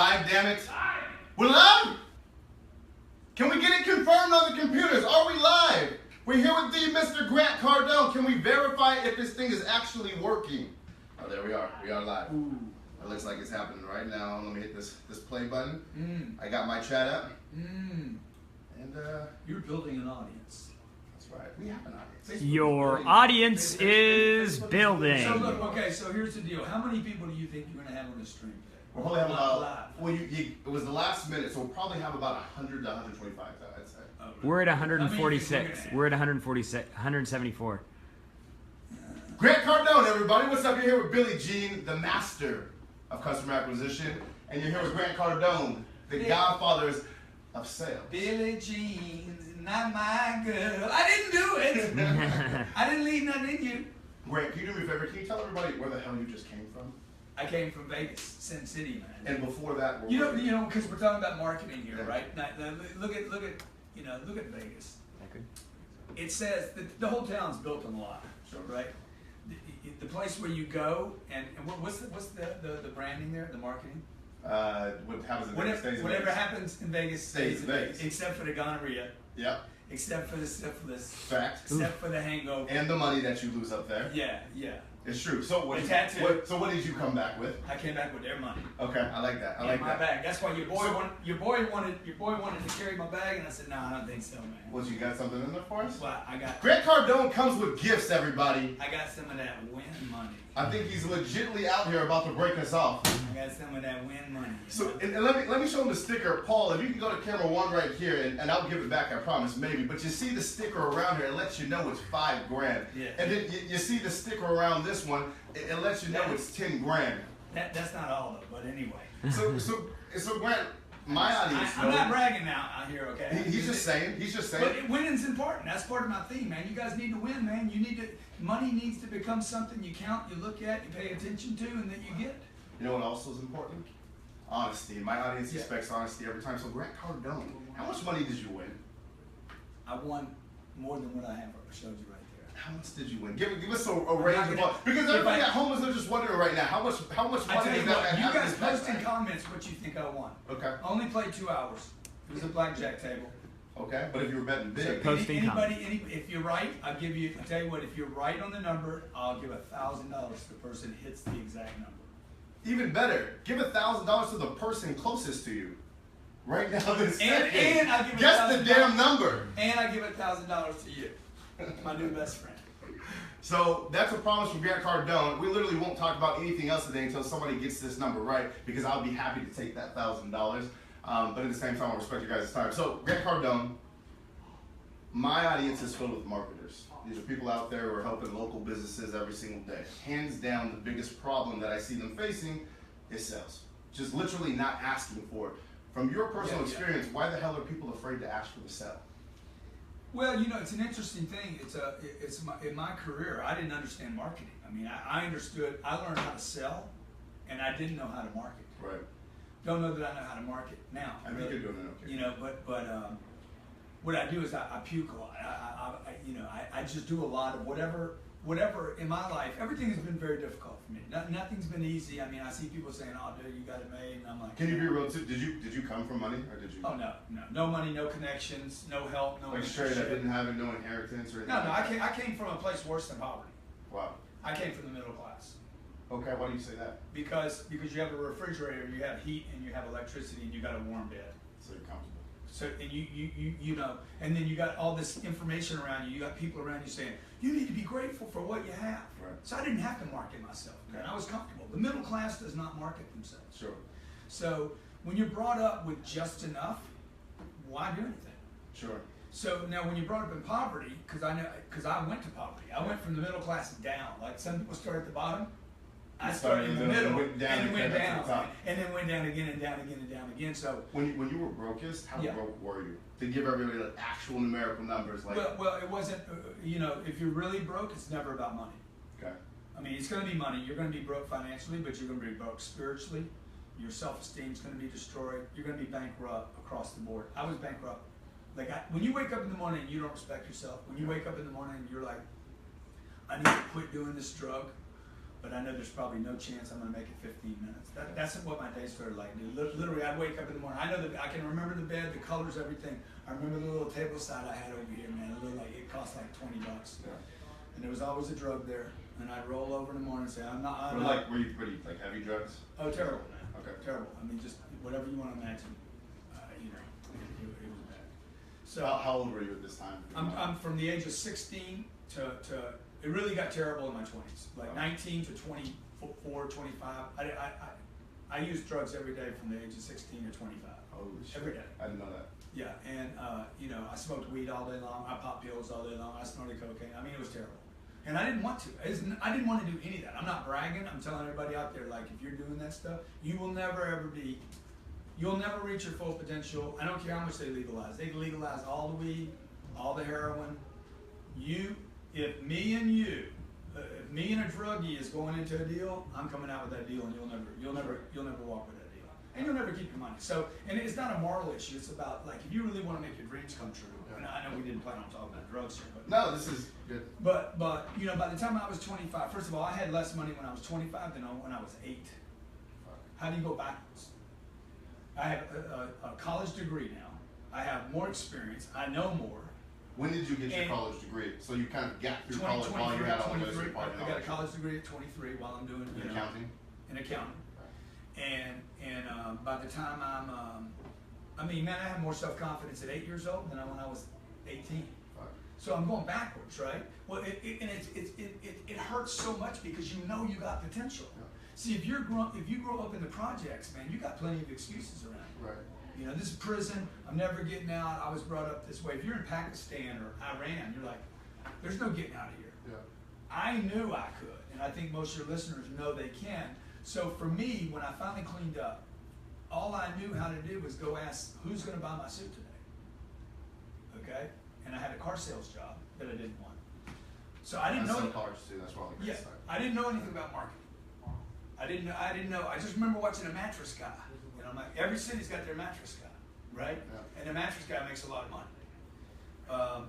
Live, damn it. We're live? Can we get it confirmed on the computers? Are we live? We're here with the Mr. Grant Cardone. Can we verify if this thing is actually working? Oh, there we are. We are live. Ooh. It looks like it's happening right now. Let me hit this play button. I got my chat up. And You're building an audience. that's right. We have an audience. Your audience is building. So look, okay, so here's the deal. How many people do you think you're going to have on the stream today? We'll probably have about, well, it was the last minute, so we'll probably have about 100 to 125, I'd say. Oh, really? We're at 146. We're at 146, 174. Grant Cardone, everybody. What's up? You're here with Billy Jean, the master of customer acquisition. And you're here with Grant Cardone, the godfathers of sales. Billy Jean's not my girl. I didn't do it. I didn't leave nothing in you. Grant, can you do me a favor? Can you tell everybody where the hell you just came from? I came from Vegas, Sin City, man. And before that, You know, because we're talking about marketing here, Yeah. right? Now, look at Vegas. It says the whole town's built on water, right? The place where you go and what's the branding there, the marketing? What happens in Vegas stays in Whatever Vegas. happens in Vegas Stays in Vegas. except for the gonorrhea, Yep. except for the syphilis, Fact. except for the hangover. And the money that you lose up there. Yeah. It's true. So what? The tattoo. So what did you come back with? I came back with their money. Okay, I like that. I In like my that. bag. That's why your boy wanted to carry my bag, and I said, no, I don't think so, man. What, you got something in there for us? Well, I got Grant Cardone comes with gifts, everybody. some of that win money. I think he's legitimately out here about to break us off. I got some of that win money. So, and let me show him the sticker. Paul, if you can go to camera one right here, and I'll give it back, I promise, maybe. But you see the sticker around here, it lets you know it's $5 grand. Yeah. And then you see the sticker around this one, it lets you know it's 10 grand. That's not all though, but anyway. So Grant, my audience I'm not bragging now out here, okay? He's just saying. But winning's important. That's part of my theme, man. You guys need to win, man. Money needs to become something you count, you look at, you pay attention to, and that you get. You know what also is important? Honesty. My audience expects honesty every time. So Grant Cardone, how much money did you win? I won more than what I have showed you right there. How much did you win? Give us a range of money. Because everybody at home is just wondering right now, how much I money tell is you that? what, you have in guys his post in backpack? comments what you think I won. Okay. I only played 2 hours. It was a blackjack table. Okay. But if you were betting big. Post in If you're right, I tell you what, if you're right on the number, I'll give $1,000 to the person who hits the exact number. Even better, give $1,000 to the person closest to you. Right now, this second. And I give Guess the $1,000 damn number. And I give $1,000 to you, my new best friend. So that's a promise from Grant Cardone. We literally won't talk about anything else today until somebody gets this number right, because I'll be happy to take that $1,000. But at the same time, I respect you guys' time. So Grant Cardone, my audience is filled with marketers. These are people out there who are helping local businesses every single day. Hands down, the biggest problem that I see them facing is sales. Just literally not asking for it. From your personal experience, why the hell are people afraid to ask for the sale? Well, you know, it's an interesting thing. In my career, I didn't understand marketing. I mean, I learned how to sell, and I didn't know how to market. Right. Don't know that I know how to market now. I think you're doing it okay. You know, but what I do is I puke a lot. I just do a lot of whatever in my life. Everything has been very difficult for me. Nothing's been easy. I mean, I see people saying, "Oh, dude, you got it made," and I'm like, Can you be real too? Did you come from money, or did you? Oh no money, no connections, no help, no. Like straight up, didn't have it, no inheritance or anything? No, I came from a place worse than poverty. Wow. I came from the middle class. Okay, why do you say that? Because you have a refrigerator, you have heat, and you have electricity, and you got a warm bed. So you're comfortable. So and you know, and then you got all this information around you. You got people around you saying you need to be grateful for what you have. Right. So I didn't have to market myself. Okay. I was comfortable. The middle class does not market themselves. Sure. So when you're brought up with just enough, why do anything? Sure. So now when you're brought up in poverty, because I went to poverty. I went from the middle class down. Like some people start at the bottom. I started in the middle and went down, and then went down again and down again and down again. So when you were brokest, how broke were you? To give everybody like actual numerical numbers, like well, it wasn't. You know, if you're really broke, it's never about money. okay, I mean, it's going to be money. You're going to be broke financially, but you're going to be broke spiritually. Your self-esteem is going to be destroyed. You're going to be bankrupt across the board. I was bankrupt. Like when you wake up in the morning, and you don't respect yourself. When you wake up in the morning, and you're like, I need to quit doing this drug. but I know there's probably no chance I'm gonna make it 15 minutes. That's what my day started like. Literally, I'd wake up in the morning. I know that I can remember the bed, the colors, everything. I remember the little table side I had over here, man. It looked like it cost like $20. Yeah. And there was always a drug there. And I'd roll over in the morning and say, I'm not. Were you pretty like heavy drugs? Oh, terrible, man. Okay. Terrible. I mean, just whatever you want to imagine. You know, it was bad. So How old were you at this time? I'm from the age of 16 to it really got terrible in my 20s, like 19 to 24, 25. I used drugs every day from the age of 16 to 25. Holy shit. Every day. I didn't know that. Yeah, and you know, I smoked weed all day long. I popped pills all day long. I snorted cocaine. I mean, it was terrible. And I didn't want to. I didn't want to do any of that. I'm not bragging. I'm telling everybody out there, like, if you're doing that stuff, you will never ever be. You'll never reach your full potential. I don't care how much they legalize. They legalize all the weed, all the heroin. If me and a druggie is going into a deal, I'm coming out with that deal, and you'll never walk with that deal, and you'll never keep your money. So, and it's not a moral issue. It's about, like, if you really want to make your dreams come true. And I know we didn't plan on talking about drugs here, but No, this is good. But you know, by the time I was 25, first of all, I had less money when I was 25 than when I was 8. How do you go backwards? I have a college degree now. I have more experience. I know more. When did you get your college degree? So you kind of got through college while you had all those party I got a college degree at 23 while I'm doing accounting. In accounting, and by the time I mean, man, I have more self-confidence at 8 years old than when I was 18. So I'm going backwards, right? Well, it hurts so much because you know you got potential. Yeah. See, if you grow up in the projects, man, you got plenty of excuses around you. Right. You know, this is prison. I'm never getting out. I was brought up this way. If you're in Pakistan or Iran, you're like, there's no getting out of here. Yeah. I knew I could, and I think most of your listeners know they can. So for me, when I finally cleaned up, all I knew how to do was go ask, who's going to buy my suit today? Okay? And I had a car sales job that I didn't want. So I didn't know. Sell cars too. That's why Yeah, I didn't know anything about marketing. I didn't know. I just remember watching a mattress guy. You know, every city's got their mattress guy, right? Yeah. And the mattress guy makes a lot of money.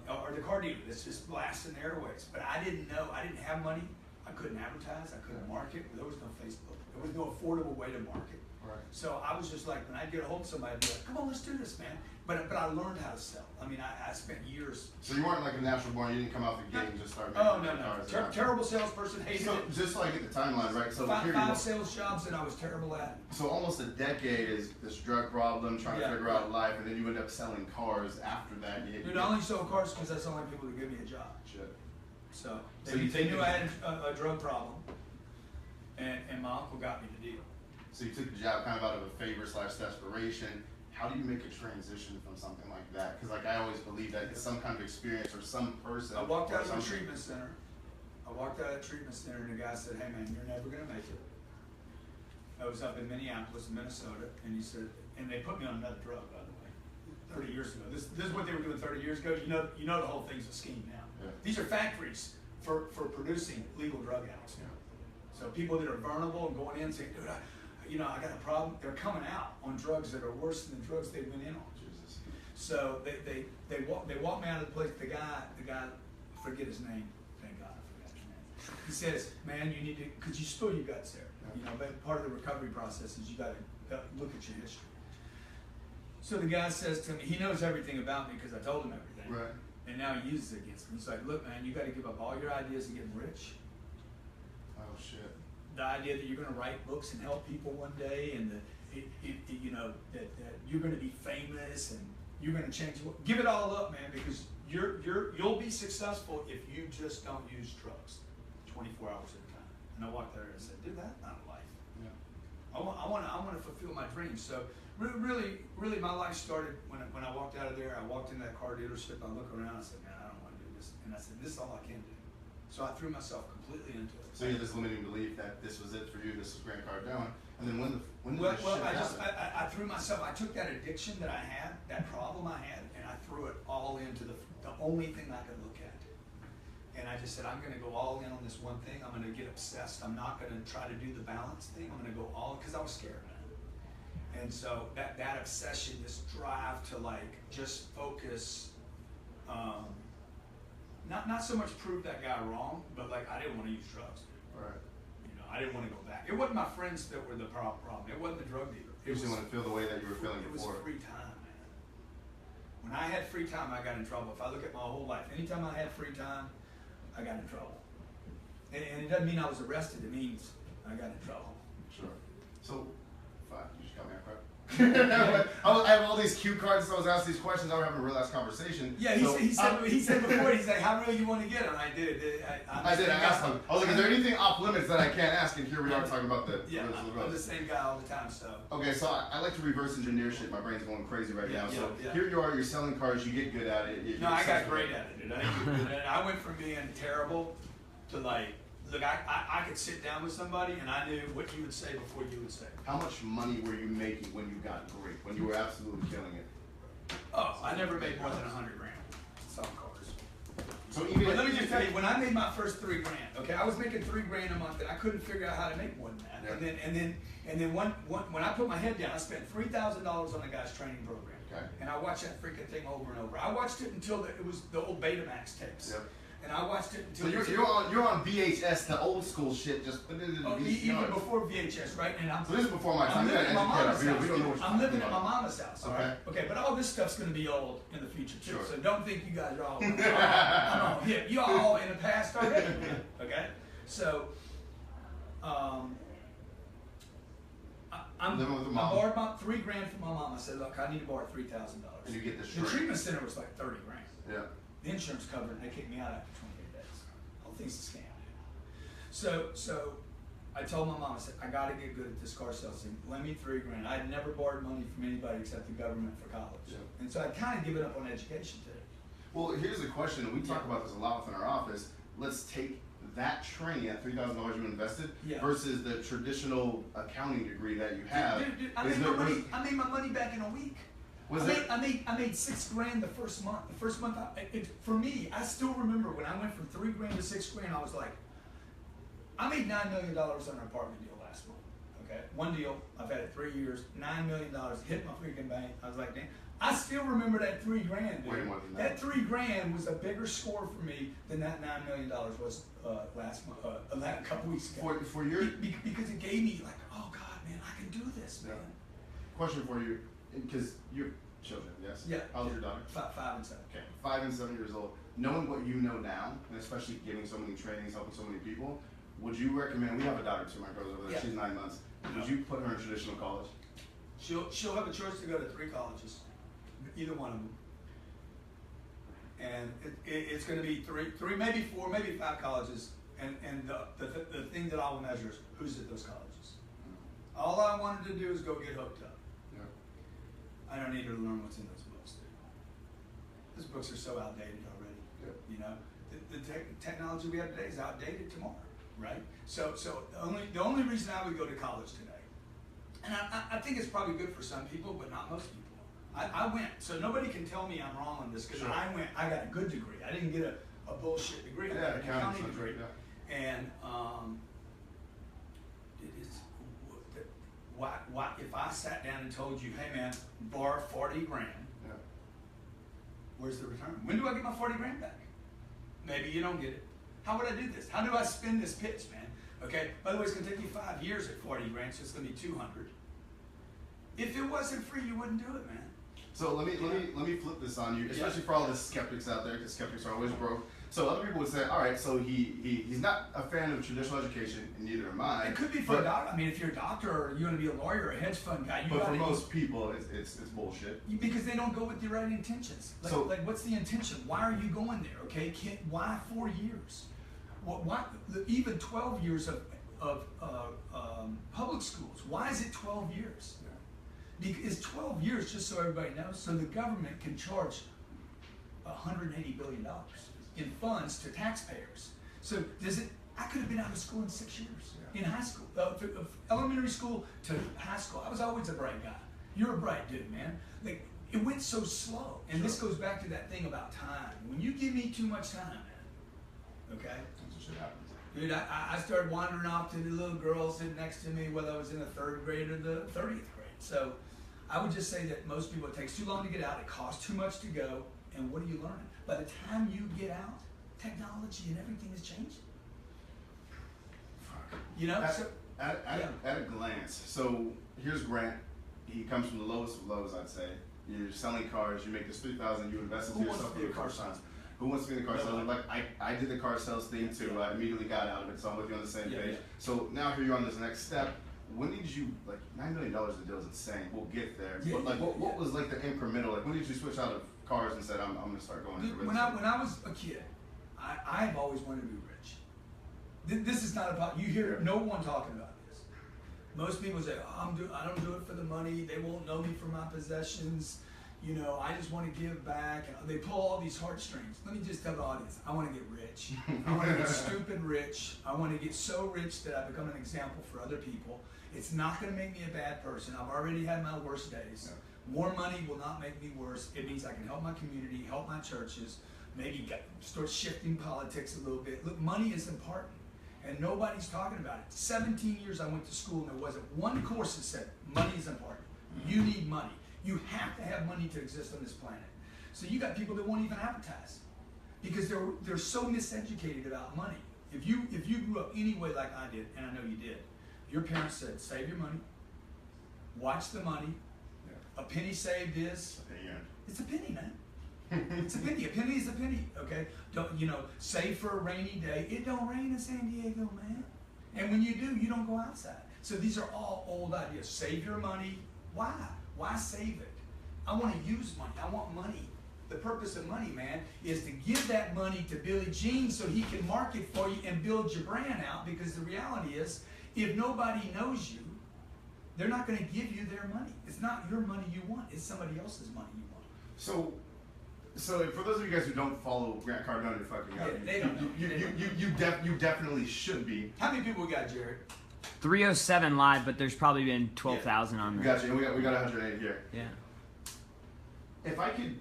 Or the car dealer that's just blasting the airways. But I didn't know. I didn't have money. I couldn't advertise. I couldn't market. There was no Facebook. There was no affordable way to market. Right. So I was just like, when I'd get a hold of somebody, I'd be like, come on, let's do this, man. But I learned how to sell. I mean, I spent years. So you weren't like a natural born. You didn't come out the gate and just start making cars. Terrible salesperson, hated it. Just like at the timeline, right? So five sales jobs that I was terrible at. So almost a decade is this drug problem, trying to figure out life, and then you end up selling cars after that. Dude, I only sold cars because that's the only people that give me a job. Shit. So you they knew I had a drug problem, and my uncle got me the deal. So you took the job kind of out of a favor / desperation. How do you make a transition from something like that? Because like I always believe that it's some kind of experience or some person. I walked out of a treatment center. And the guy said, "Hey man, you're never gonna make it." I was up in Minneapolis, Minnesota, and he said, and they put me on another drug, by the way, 30 years ago. This is what they were doing 30 years ago. You know the whole thing's a scheme now. Yeah. These are factories for producing legal drug addicts. Yeah. So people that are vulnerable and going in saying, dude, I got a problem. They're coming out on drugs that are worse than the drugs they went in on. Jesus. So they walked me out of the place. The guy, forget his name. Thank God I forgot his name. He says, man, you need to, because you spill your guts there. Yeah. You know, but part of the recovery process is you got to look at your history. So the guy says to me, he knows everything about me because I told him everything. Right. And now he uses it against me. He's like, look, man, you got to give up all your ideas of getting rich. Oh shit. The idea that you're going to write books and help people one day, and that you're going to be famous and you're going to change. Give it all up, man, because you'll be successful if you just don't use drugs 24 hours at a time. And I walked there and said, dude, that's not a life. Yeah. I want to fulfill my dreams. So really, my life started when I walked out of there. I walked in that car dealership. I looked around. I said, man, I don't want to do this. And I said, this is all I can do. So I threw myself completely into it. So you had this limiting belief that this was it for you. This was Grant Cardone. And then when did this Well, shit happen? I threw myself. I took that addiction that I had, that problem I had, and I threw it all into the only thing I could look at. And I just said, I'm going to go all in on this one thing. I'm going to get obsessed. I'm not going to try to do the balance thing. I'm going to go all, because I was scared, man. And so that obsession, this drive to like just focus, not so much prove that guy wrong, but like I didn't want to use drugs. Right. You know, I didn't want to go back. It wasn't my friends that were the problem. It wasn't the drug dealer. You just want to feel the way that you were feeling It before. was free time, man. When I had free time, I got in trouble. If I look at my whole life, anytime I had free time, I got in trouble. And it doesn't mean I was arrested. It means I got in trouble. Sure. So, fuck, you just got me off track. I have all these cue cards, so I was asking these questions. I was having a real ass conversation. Yeah, he said before, he's like, how real you want to get? And I did. I did. I asked him. I was like, is there anything off limits that I can't ask? And here we are talking about the. Yeah, I'm the same guy all the time. So. Okay, so I like to reverse engineer shit. My brain's going crazy right now. So here you are. You're selling cars. You get good at it. No, I got great at it, dude. I went from being terrible to like. Look, I could sit down with somebody and I knew what you would say before you would say. How much money were you making when you got great? When you were absolutely killing it? Oh, I never made more than $100 grand selling cars. So even let me just tell you, when I made my first $3 grand, okay, I was making $3 grand a month and I couldn't figure out how to make more than that. Yeah. And then when I put my head down, I spent $3,000 on a guy's training program. Okay. And I watched that freaking thing over and over. I watched it until it was the old Betamax tapes. Yep. And I watched it until. So you're on VHS, the old school shit. Just put it in the VHS. Even before VHS, right? And so this is before my time. I'm living at my mama's house. We don't know what I'm living at my mama's house. Okay. All right? Okay, but all this stuff's going to be old in the future too. Sure. So don't think you guys are all. Yeah, you all in the past already. Okay, so I'm living with the mom. I borrowed about $3 grand from my mom. I said, look, I need to borrow $3,000. And you get the treatment center was like $30 grand. Yeah. The insurance covered, and they kicked me out after 28 days. The whole thing's a scam. So I told my mom, I said, I got to get good at this car sales thing. Lend me $3 grand. I'd never borrowed money from anybody except the government for college. Yeah. And so I kind of given up on education too. Well, here's the question, and we talk about this a lot within our office. Let's take that training at $3,000 you invested versus the traditional accounting degree that you have. Dude, I made my money back in a week. I made $6 grand the first month. The first month, for me, I still remember when I went from $3 grand to $6 grand. I was like, I made $9 million on an apartment deal last month. Okay, one deal. I've had it 3 years. $9 million hit my freaking bank. I was like, damn. I still remember that $3 grand, dude. Way more than that. That $3 grand was a bigger score for me than that $9 million was last month, a couple weeks ago. For your because it gave me like, oh God, man, I can do this, man. Question for you. Because you're children, yes? Yeah. How's your daughter? 5 and 7. Okay, 5 and 7 years old. Knowing what you know now, and especially giving so many trainings, helping so many people, would you recommend? We have a daughter too. My girl's over there. She's 9 months. Would you put her in traditional college? She'll have a choice to go to 3 colleges, either one of them, and it's going to be three, maybe 4, maybe 5 colleges. And the thing that I will measure is who's at those colleges. All I wanted to do is go get hooked up. I don't need her to learn what's in those books, dude. Those books are so outdated already. Yep. You know, the technology we have today is outdated tomorrow, right? So the only reason I would go to college today, and I think it's probably good for some people, but not most people. I went, so nobody can tell me I'm wrong on this because I went. I got a good degree. I didn't get a bullshit degree. I got an accounting degree, and Why, if I sat down and told you, hey man, borrow 40 grand, where's the return? When do I get my 40 grand back? Maybe you don't get it. How would I do this? How do I spin this pitch, man? Okay, by the way, it's gonna take you 5 years at 40 grand, so it's gonna be 200. If it wasn't free, you wouldn't do it, man. So let me flip this on you, especially for all the skeptics out there, because skeptics are always broke. So other people would say, all right, so he's not a fan of traditional education, and neither am I. It could be for a doctor. I mean, if you're a doctor or you want to be a lawyer or a hedge fund guy, but for most people, it's bullshit. Because they don't go with the right intentions. Like what's the intention? Why are you going there? Okay, why 4 years? Why even 12 years of public schools? Why is it 12 years? Because 12 years, just so everybody knows, so the government can charge $180 billion in funds to taxpayers. So I could have been out of school in 6 years, in high school, elementary school to high school. I was always a bright guy. You're a bright dude, man. Like, it went so slow. And this goes back to that thing about time. When you give me too much time, man, okay? That's what should happen. Dude, I started wandering off to the little girl sitting next to me whether I was in the 3rd grade or the 30th grade. So I would just say that most people, it takes too long to get out, it costs too much to go, and what are you learning? By the time you get out, technology and everything is changing. You know, at a glance. So here's Grant. He comes from the lowest of lows, I'd say. You're selling cars. You make this $3,000. You invest into yourself for the first time. Who wants to be in the car sales? Like I did the car sales thing too. I immediately got out of it, so I'm with you on the same page. Yeah. So now here you're on this next step. When did you like $9 million? A deal is insane. We'll get there. Yeah, but like, what was like the incremental? Like, when did you switch out of cars and said, I'm gonna start going into real when estate? I was a kid, I've always wanted to be rich. This is not about, you hear no one talking about this. Most people say, oh, I don't do it for the money. They won't know me for my possessions. You know, I just want to give back. And they pull all these heartstrings. Let me just tell the audience, I want to get rich. I want to get stupid rich. I want to get so rich that I become an example for other people. It's not going to make me a bad person. I've already had my worst days. More money will not make me worse. It means I can help my community, help my churches, maybe start shifting politics a little bit. Look, money is important, and nobody's talking about it. 17 years I went to school, and there wasn't one course that said money is important. You need money. You have to have money to exist on this planet. So you got people that won't even advertise because they're so miseducated about money. If you grew up any way like I did, and I know you did, your parents said, save your money, watch the money. A penny saved is, it's a penny, man. It's a penny. A penny is a penny, okay? Don't, save for a rainy day. It don't rain in San Diego, man. And when you do, you don't go outside. So these are all old ideas. Save your money. Why? Why save it? I want to use money. I want money. The purpose of money, man, is to give that money to Billy Jean so he can market for you and build your brand out, because the reality is, if nobody knows you, they're not going to give you their money. It's not your money you want. It's somebody else's money you want. So for those of you guys who don't follow Grant Cardone, you're fucking up. Yeah, they don't know. You definitely should be. How many people we got, Jared? 307 live, but there's probably been 12,000 on there. Gotcha. And we got 108 here. Yeah. If I could,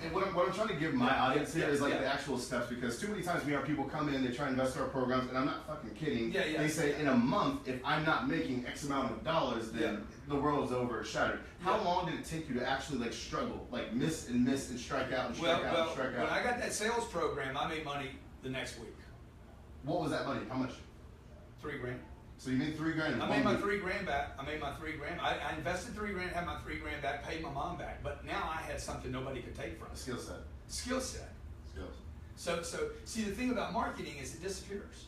and what I'm trying to give my audience here is like the actual steps, because too many times we have people come in, they try to invest in our programs, and I'm not fucking kidding. They say in a month, if I'm not making X amount of dollars, then the world's over, shattered. How long did it take you to actually like struggle, like miss and strike out and strike out and strike out? When I got that sales program, I made money the next week. What was that money? How much? $3,000. So you made $3,000. I made my $3,000 back. I invested $3,000, had my $3,000 back, paid my mom back. But now I had something nobody could take from me. Skill set. Skills. So see, the thing about marketing is it disappears.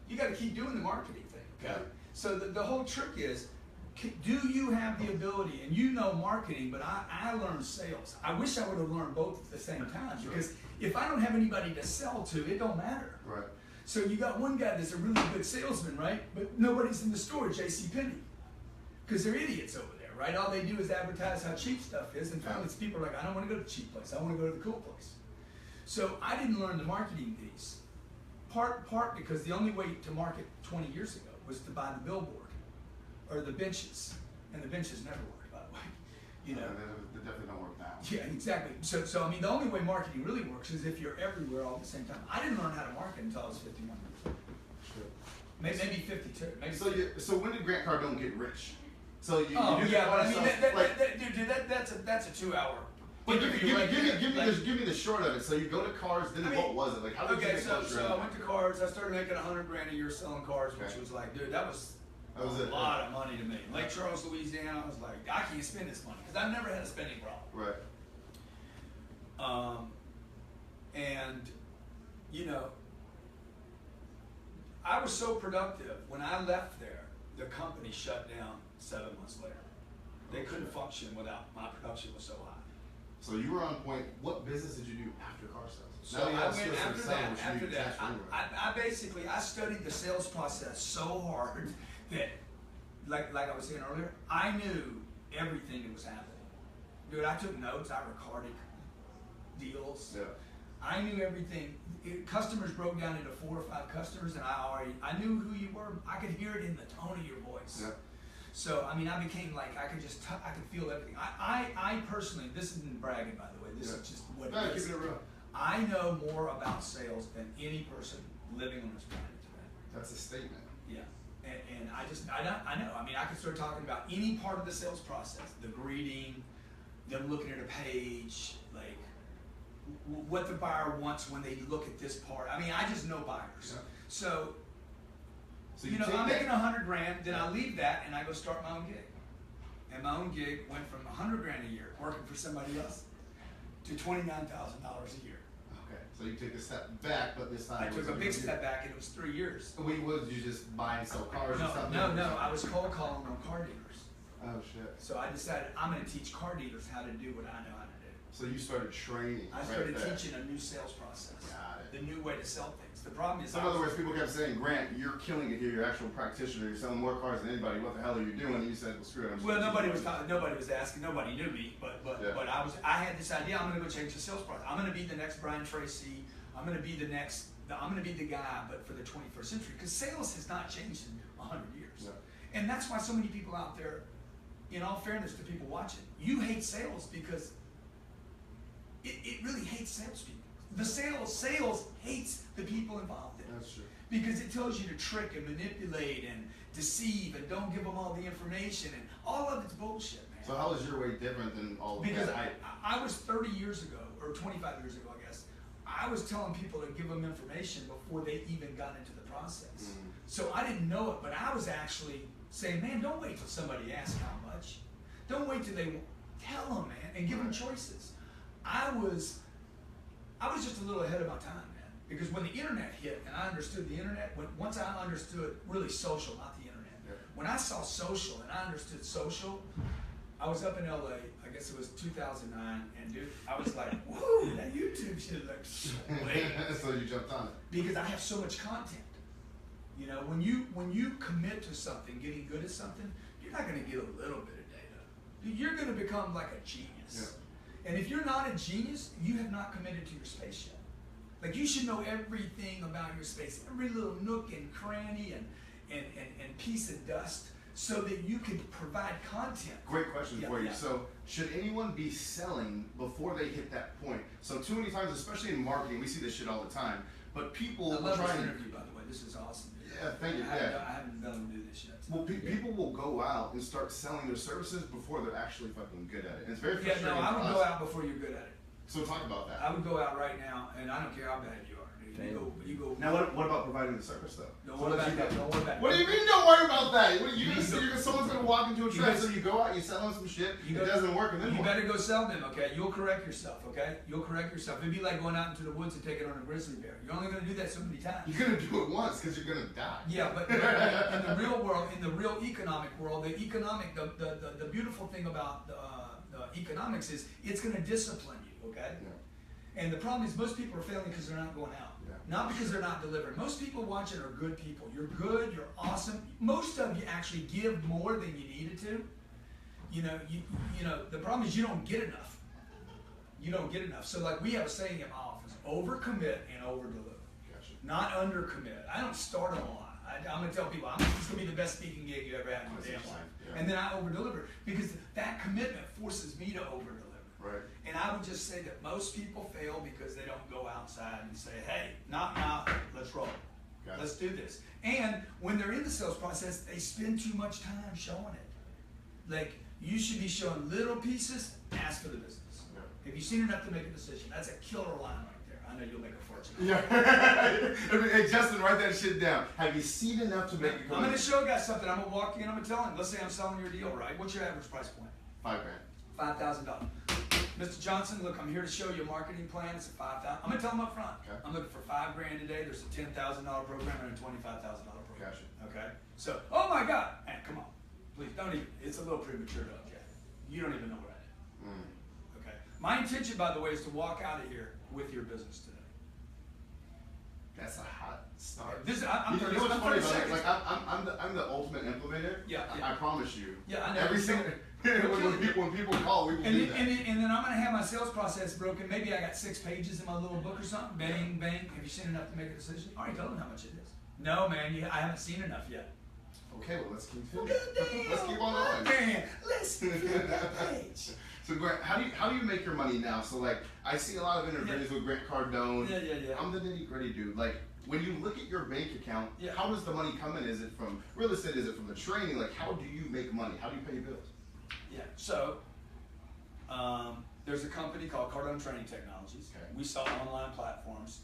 You got to keep doing the marketing thing. Okay. So the whole trick is, do you have the ability? And you know marketing, but I learned sales. I wish I would have learned both at the same time, because if I don't have anybody to sell to, it don't matter. Right. So you got one guy that's a really good salesman, right? But nobody's in the store, JCPenney, because they're idiots over there, right? All they do is advertise how cheap stuff is, and finally people are like, I don't want to go to the cheap place. I want to go to the cool place. So I didn't learn the marketing piece. Part because the only way to market 20 years ago was to buy the billboard or the benches, and the benches never worked, by the way. They definitely don't work now. Yeah, exactly. So I mean, the only way marketing really works is if you're everywhere all at the same time. I didn't learn how to market until I was 51 years old. Sure. Maybe 52. Maybe So when did Grant Cardone get rich? So you do but I mean, that's a 2-hour. But give me the short of it. So you go to cars, then what was it? Like, how did you make much so I went to cars. I started making $100,000 a year selling cars, which was like, dude, that was a lot of money to me. Lake Charles, Louisiana, I was like, I can't spend this money, because I've never had a spending problem. Right. And I was so productive. When I left there, the company shut down 7 months later. They couldn't function without my production was so high. So you were on point. What business did you do after car sales? So I went after that. I studied the sales process so hard that, like I was saying earlier, I knew everything that was happening. Dude, I took notes. I recorded deals. Yeah. I knew everything. Customers broke down into 4 or 5 customers, and I knew who you were. I could hear it in the tone of your voice. Yeah. So I mean, I became like I could feel everything. I personally, this isn't bragging, by the way. This is just what it is. Keep it real. I know more about sales than any person living on this planet today. That's a statement. Yeah, and I know. I mean, I could start talking about any part of the sales process: the greeting, them looking at a page, like what the buyer wants when they look at this part. I mean, I just know buyers. Yeah. So you know, take I'm that- making $100,000, then I leave that and I go start my own gig. And my own gig went from $100,000 a year working for somebody else to $29,000 a year. Okay, so you took a step back, but this time I it took was a big step back, and it was 3 years. Was you just buy and sell cars or No, something? no, I was cold calling on car dealers. Oh shit. So I decided I'm going to teach car dealers how to do what I know how to do. So you started training. I started right there. teaching a new sales process. Got it. The new way to sell things. The problem is, So in other words, people kept saying, Grant, you're killing it here. You're an actual practitioner. You're selling more cars than anybody. What the hell are you doing? And you said, well, screw it. I'm just well, gonna nobody teach was you. nobody was asking. Nobody knew me, but Yeah. I had this idea. I'm going to go change the sales process. I'm going to be the next Brian Tracy. I'm going to be the next. I'm going to be the guy, but for the 21st century, because sales has not changed in 100 years. Yeah. And that's why so many people out there, in all fairness to people watching, you hate sales because it really hates salespeople. The sales hates the people involved in it. That's true. Because it tells you to trick and manipulate and deceive and don't give them all the information, and all of it's bullshit, man. So how is your way different than all of Because that? I was 30 years ago, or 25 years ago, I guess, I was telling people to give them information before they even got into the process. Mhm. So I didn't know it, but I was actually saying, man, don't wait till somebody asks how much. Don't wait till they tell them, man, and give them choices. I was just a little ahead of my time, man. Because when the internet hit and I understood the internet, once I understood really social, not the internet. Yeah. When I saw social and I understood social, I was up in LA, I guess it was 2009, and dude, I was like, whoa, that YouTube shit looks sweet. So you jumped on it. Because I have so much content. You know, when you commit to something, getting good at something, you're not going to get a little bit of data. You're going to become like a genius. Yeah. And if you're not a genius, you have not committed to your space yet. Like, you should know everything about your space, every little nook and cranny and piece of dust, so that you can provide content. Great question Yeah, for you. yeah. So should anyone be selling before they hit that point? So too many times, especially in marketing, we see this shit all the time. But people I love this try and interview, by the way. This is awesome. yeah, thank you. I Yeah. haven't done to do this yet. Well, people will go out and start selling their services before they're actually fucking good at it. And it's very Yeah, frustrating. no, I would for go us. out before you're good at it. So talk about that. I would go out right now, and I don't care how bad you are. Dude. You go. Now, what about providing the service though? Don't So worry let's about do that. Don't worry about What do that. you mean? Don't worry about that. What, You someone's gonna walk into a you trap, guys- so you go out, you sell them some shit. You It go- doesn't work, and then You what? better go sell them, okay? You'll correct yourself, okay? You'll correct yourself. It'd be like going out into the woods and taking on a grizzly bear. You're only going to do that so many times. You're gonna do it once because you're gonna die. Yeah, but in the real world, in the real economic world, the beautiful thing about the economics is it's going to discipline you, okay? Yeah. And the problem is most people are failing because they're not going out. Yeah. Not because they're not delivering. Most people watching are good people. You're good, you're awesome. Most of you actually give more than you needed to. You know, the problem is you don't get enough. You don't get enough. So like we have a saying in my office, overcommit and overdeliver. Gotcha. Not undercommit. I don't start a lot. I'm going to tell people, this is going to be the best speaking gig you ever had in your damn life. Yeah. And then I overdeliver because that commitment forces me to overdeliver. Right. And I would just say that most people fail because they don't go outside and say, hey, knock, knock, let's roll. Got it. Let's do this. And when they're in the sales process, they spend too much time showing it. Like, you should be showing little pieces, ask for the business. Yeah. Have you seen enough to make a decision? That's a killer line right there. I know you'll make a fortune. Yeah. Hey, Justin, write that shit down. Have you seen enough to make it go? I'm going to show a guy something. I'm going to walk in, I'm going to tell him. Let's say I'm selling your deal, right? What's your average price point? $5,000. $5,000. Mr. Johnson, look, I'm here to show you a marketing plan. It's a $5,000. I'm going to tell him up front. Okay. I'm looking for $5,000 today. There's a $10,000 program and a $25,000 program. Gotcha. Okay? So, oh my God. Man, come on. Please, don't even. It's a little premature to object. You don't even know what I did. Okay? My intention, by the way, is to walk out of here with your business today. That's a hot start. I'm You know what's I'm funny 30 about it? seconds. Like I'm the ultimate implementer. Yeah, yeah. I promise you. Yeah, I know. Every single when people call, we will And do then, that. and then I'm going to have my sales process broken. Maybe I got 6 pages in my little book or something. Bang, bang. Have you seen enough to make a decision? I already told them how much it is. No, man, I haven't seen enough yet. Okay, well let's continue. Damn, Let's keep on going. Man, let's flip that page. So Grant, how do you make your money now? So like I see a lot of interviews with Grant Cardone. Yeah. I'm the nitty gritty dude. Like when you look at your bank account, Yeah. how does the money come in? Is it from real estate? Is it from the training? Like how do you make money? How do you pay your bills? Yeah, so there's a company called Cardone Training Technologies. Okay. We sell online platforms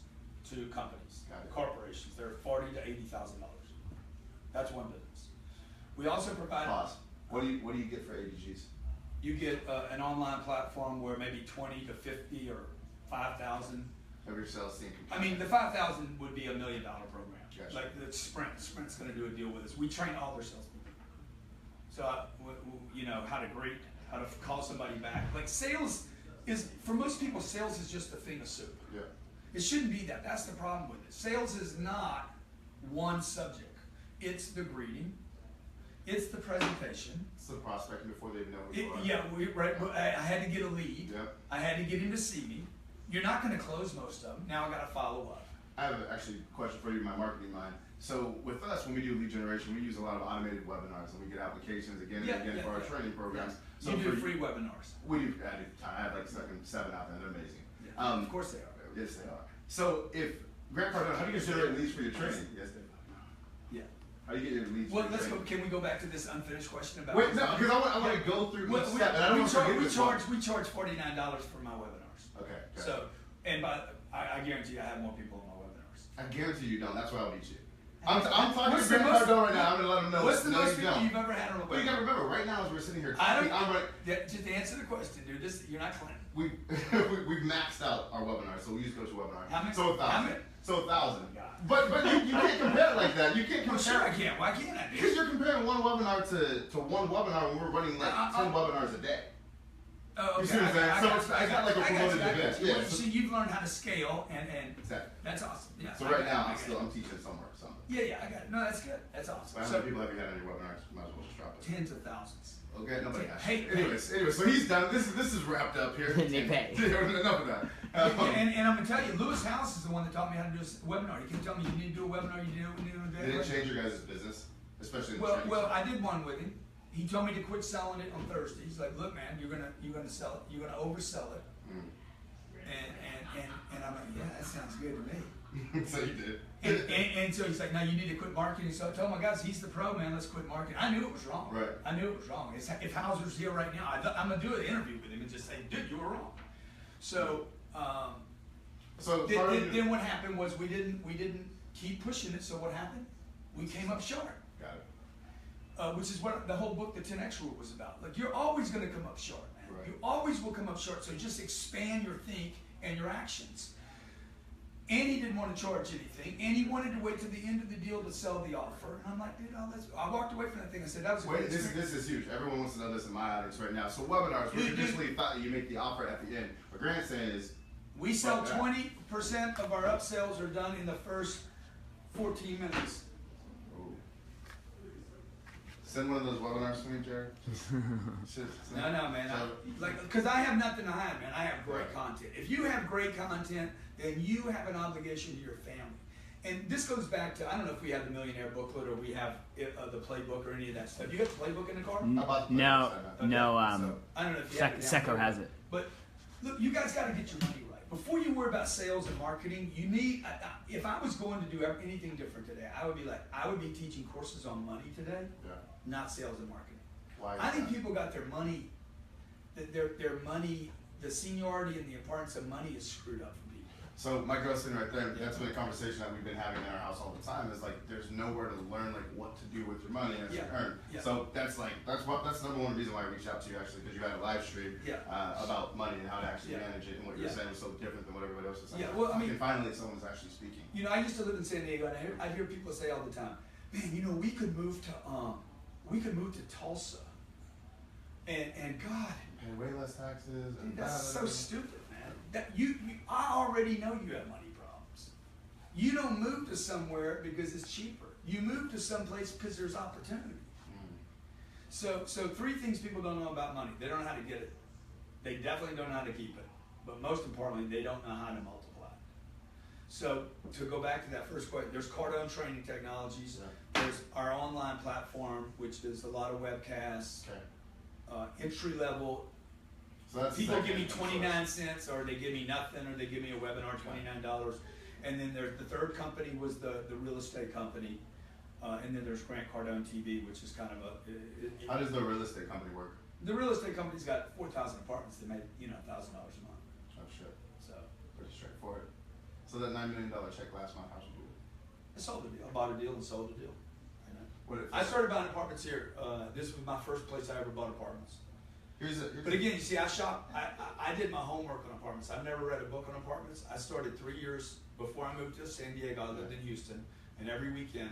to companies, Got it. corporations. They're $40,000 to $80,000. That's one business. We also provide. Pause. What do you get for ADGs? You get an online platform where maybe 20 to 50 or 5,000. Of your sales team. I mean, the 5,000 would be $1 million program. Gotcha. Like the Sprint's going to do a deal with us. We train all their salespeople. So, you know, how to greet, how to call somebody back. Like sales is, for most people, sales is just a thing of soup. Yeah. It shouldn't be that. That's the problem with it. Sales is not one subject. It's the greeting. It's the presentation. It's the prospecting before they even know who you are. Yeah, right. I had to get a lead. Yep. I had to get him to see me. You're not going to close most of them. Now I got to follow up. I have actually a question for you in my marketing mind. So with us, when we do lead generation, we use a lot of automated webinars, and we get applications again and again for our training programs. So you do free webinars. We do. I have like 7 out there. They're amazing. Yeah. Of course they are. Yes, they are. So if Grant Cardone, how do you generate leads for your training? Yes, they are. Yeah. How do you get your leads? Well, let's go. Can we go back to this unfinished question about? Wait, no, because I want to go through each step, and I don't want to forget this one. We charge $49 for my webinars. Okay. So, and I guarantee you I have more people in my webinars. I guarantee you don't. That's why I'll beat you. I'm talking What's to Grant the most- Cardone right now. I'm going to let him know. What's the no, most you people don't. you've ever had on a webinar? Well, you got to remember, right now as we're sitting here, Just to answer the question, dude. You're not Clinton. We've maxed out our webinar, so we use GoToWebinar. How many? So 1,000. How many? So 1,000. God. But you can't compare it like that. You can't Well, compare. sure I can. Why can't I? Because you're comparing one webinar to one webinar when we're running like 10 webinars a day. Oh, okay. You see what I'm saying? So it's not like a promoted event. Yeah. Well, see, you've learned how to scale, and Exactly. that's awesome. Yeah. So right now, I'm teaching somewhere. Yeah, I got it. No, that's good. That's awesome. How many people have you had on your webinars? Might as well just drop it. Tens of thousands. Okay, nobody has. Hey, anyways, so he's done. This is wrapped up here. They pay. Enough of that. And I'm gonna tell you, Lewis House is the one that taught me how to do a webinar. He can tell me you need to do a webinar. You need to do a Did it change your guys' business, especially in the training well, side? I did one with him. He told me to quit selling it on Thursday. He's like, look, man, you're gonna sell it. You're gonna oversell it. And I'm like, yeah, that sounds good to me. So you did. And so he's like, no, you need to quit marketing. So I told my guys, he's the pro, man. Let's quit marketing. I knew it was wrong. Right. I knew it was wrong. If Hauser's here right now, I'm gonna do an interview with him and just say, dude, you were wrong. So, then what happened was we didn't keep pushing it. So what happened? We came up short. Got it. Which is what the whole book, the 10X Rule, was about. Like, you're always going to come up short, man. Right. You always will come up short. So just expand your think and your actions. And he didn't want to charge anything, and he wanted to wait to the end of the deal to sell the offer. And I'm like, dude, I walked away from that thing and said, that was a great This experience. is huge. Everyone wants to know this in my audience right now. So webinars, we traditionally thought that you make the offer at the end. What Grant's saying is, we sell 20% of our upsells are done in the first 14 minutes. ooh. Send one of those webinars to me, Jared. No, man. Because I have nothing to hide, man. I have great content. If you have great content, then you have an obligation to your family. And this goes back to, I don't know if we have the Millionaire booklet or we have the playbook or any of that stuff. You got the playbook in the car? No, I don't know if you have it. Seco has it. But look, you guys got to get your money right. Before you worry about sales and marketing, you need, if I was going to do anything different today, I would be teaching courses on money today, not sales and marketing. Why is I think that? people got their money, their money, the seniority and the importance of money is screwed up for people. So my girl's sitting right there. That's been a conversation that we've been having in our house all the time. Is like there's nowhere to learn like what to do with your money as you earn. Yeah. So that's number one reason why I reached out to you actually, because you had a live stream about money and how to actually manage it, and what you're saying was so different than what everybody else is saying. Yeah, well, I mean, and finally someone's actually speaking. You know, I used to live in San Diego, and I hear people say all the time, man, you know, we could move to Tulsa, and God, Pay way less taxes. And that's so stupid, man. That I already know you have money problems. You don't move to somewhere because it's cheaper. You move to some place because there's opportunity. So 3 things people don't know about money. They don't know how to get it. They definitely don't know how to keep it. But most importantly, they don't know how to multiply it. So to go back to that first question, there's Cardone Training Technologies. There's our online platform, which does a lot of webcasts, entry level. So that's People give me 29 cents, or they give me nothing, or they give me a webinar $29. And then there's the third company was the real estate company, and then there's Grant Cardone TV, which is kind of a. How does the real estate company work? The real estate company's got 4,000 apartments that make $1,000 a month. Oh shit. So pretty straightforward. So that $9 million check last month, how'd you do it? I sold a deal. I bought a deal and sold a deal. I started buying apartments here. This was my first place I ever bought apartments. But again, you see, I shop. I did my homework on apartments. I've never read a book on apartments. I started 3 years before I moved to San Diego. I lived in Houston, and every weekend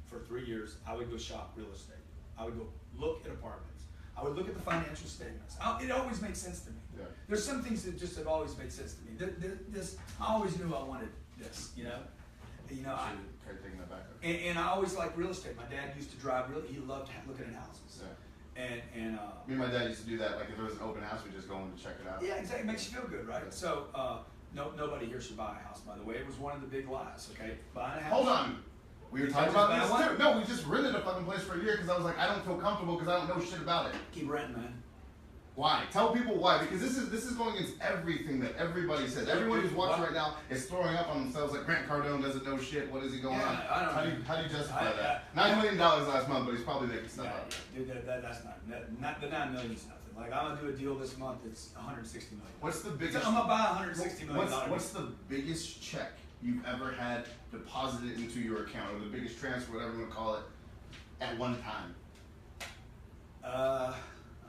for 3 years, I would go shop real estate. I would go look at apartments. I would look at the financial statements. It always made sense to me. Yeah. There's some things that just have always made sense to me. This, I always knew I wanted this. You know, Try taking that back up. and I always liked real estate. My dad used to drive he loved looking at houses. Yeah. And Me and my dad used to do that. Like if there was an open house, we just go in to check it out. yeah, exactly. It makes you feel good, right? Yeah. So nobody here should buy a house, by the way. It was one of the big lies. Okay, buying a house. Hold on. We were talking just buy about one? this too. No, we just rented a fucking place for a year because I was like, I don't feel comfortable because I don't know shit about it. Keep renting, man. Why? Tell people why. Because this is going against everything that everybody says. Everyone who's watching right now is throwing up on themselves like Grant Cardone doesn't know shit. What is he going on? I don't know. How do you justify that? $9 million last month, but he's probably making stuff up. Dude, that's not the $9 million is nothing. Like I'm gonna do a deal this month. It's $160 million. What's the biggest? I'm gonna buy $160 million. What's the biggest check you've ever had deposited into your account, or the biggest transfer, whatever you want to call it, at one time? I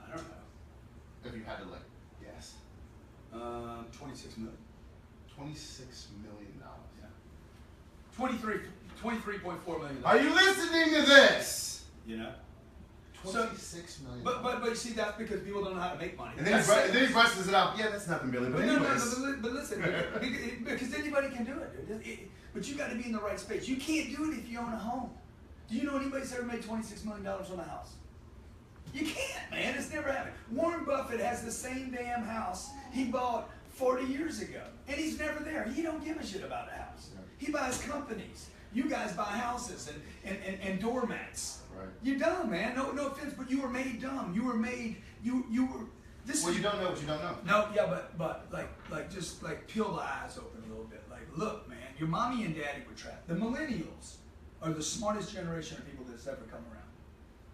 don't know. If you had to like guess. 26 million. $26 million. Yeah. 23.4 million. Are you listening to this? You know. $26 million. But you see, that's because people don't know how to make money. And then he brushes it out. Yeah, that's nothing, Billy. But anyways. But listen, because anybody can do it. But you got to be in the right space. You can't do it if you own a home. Do you know anybody that's ever made $26 million on a house? You can't, man. It's never happened. Warren Buffett has the same damn house he bought 40 years ago, and he's never there. He don't give a shit about a house. He buys companies. You guys buy houses and doormats. Right. You're dumb, man. No offense, but you were made dumb. You were made. You were. This. Well, you don't know what you don't know. No, yeah, but like just like peel the eyes open a little bit. Like, look, man, your mommy and daddy were trapped. The millennials are the smartest generation of people that's ever come around.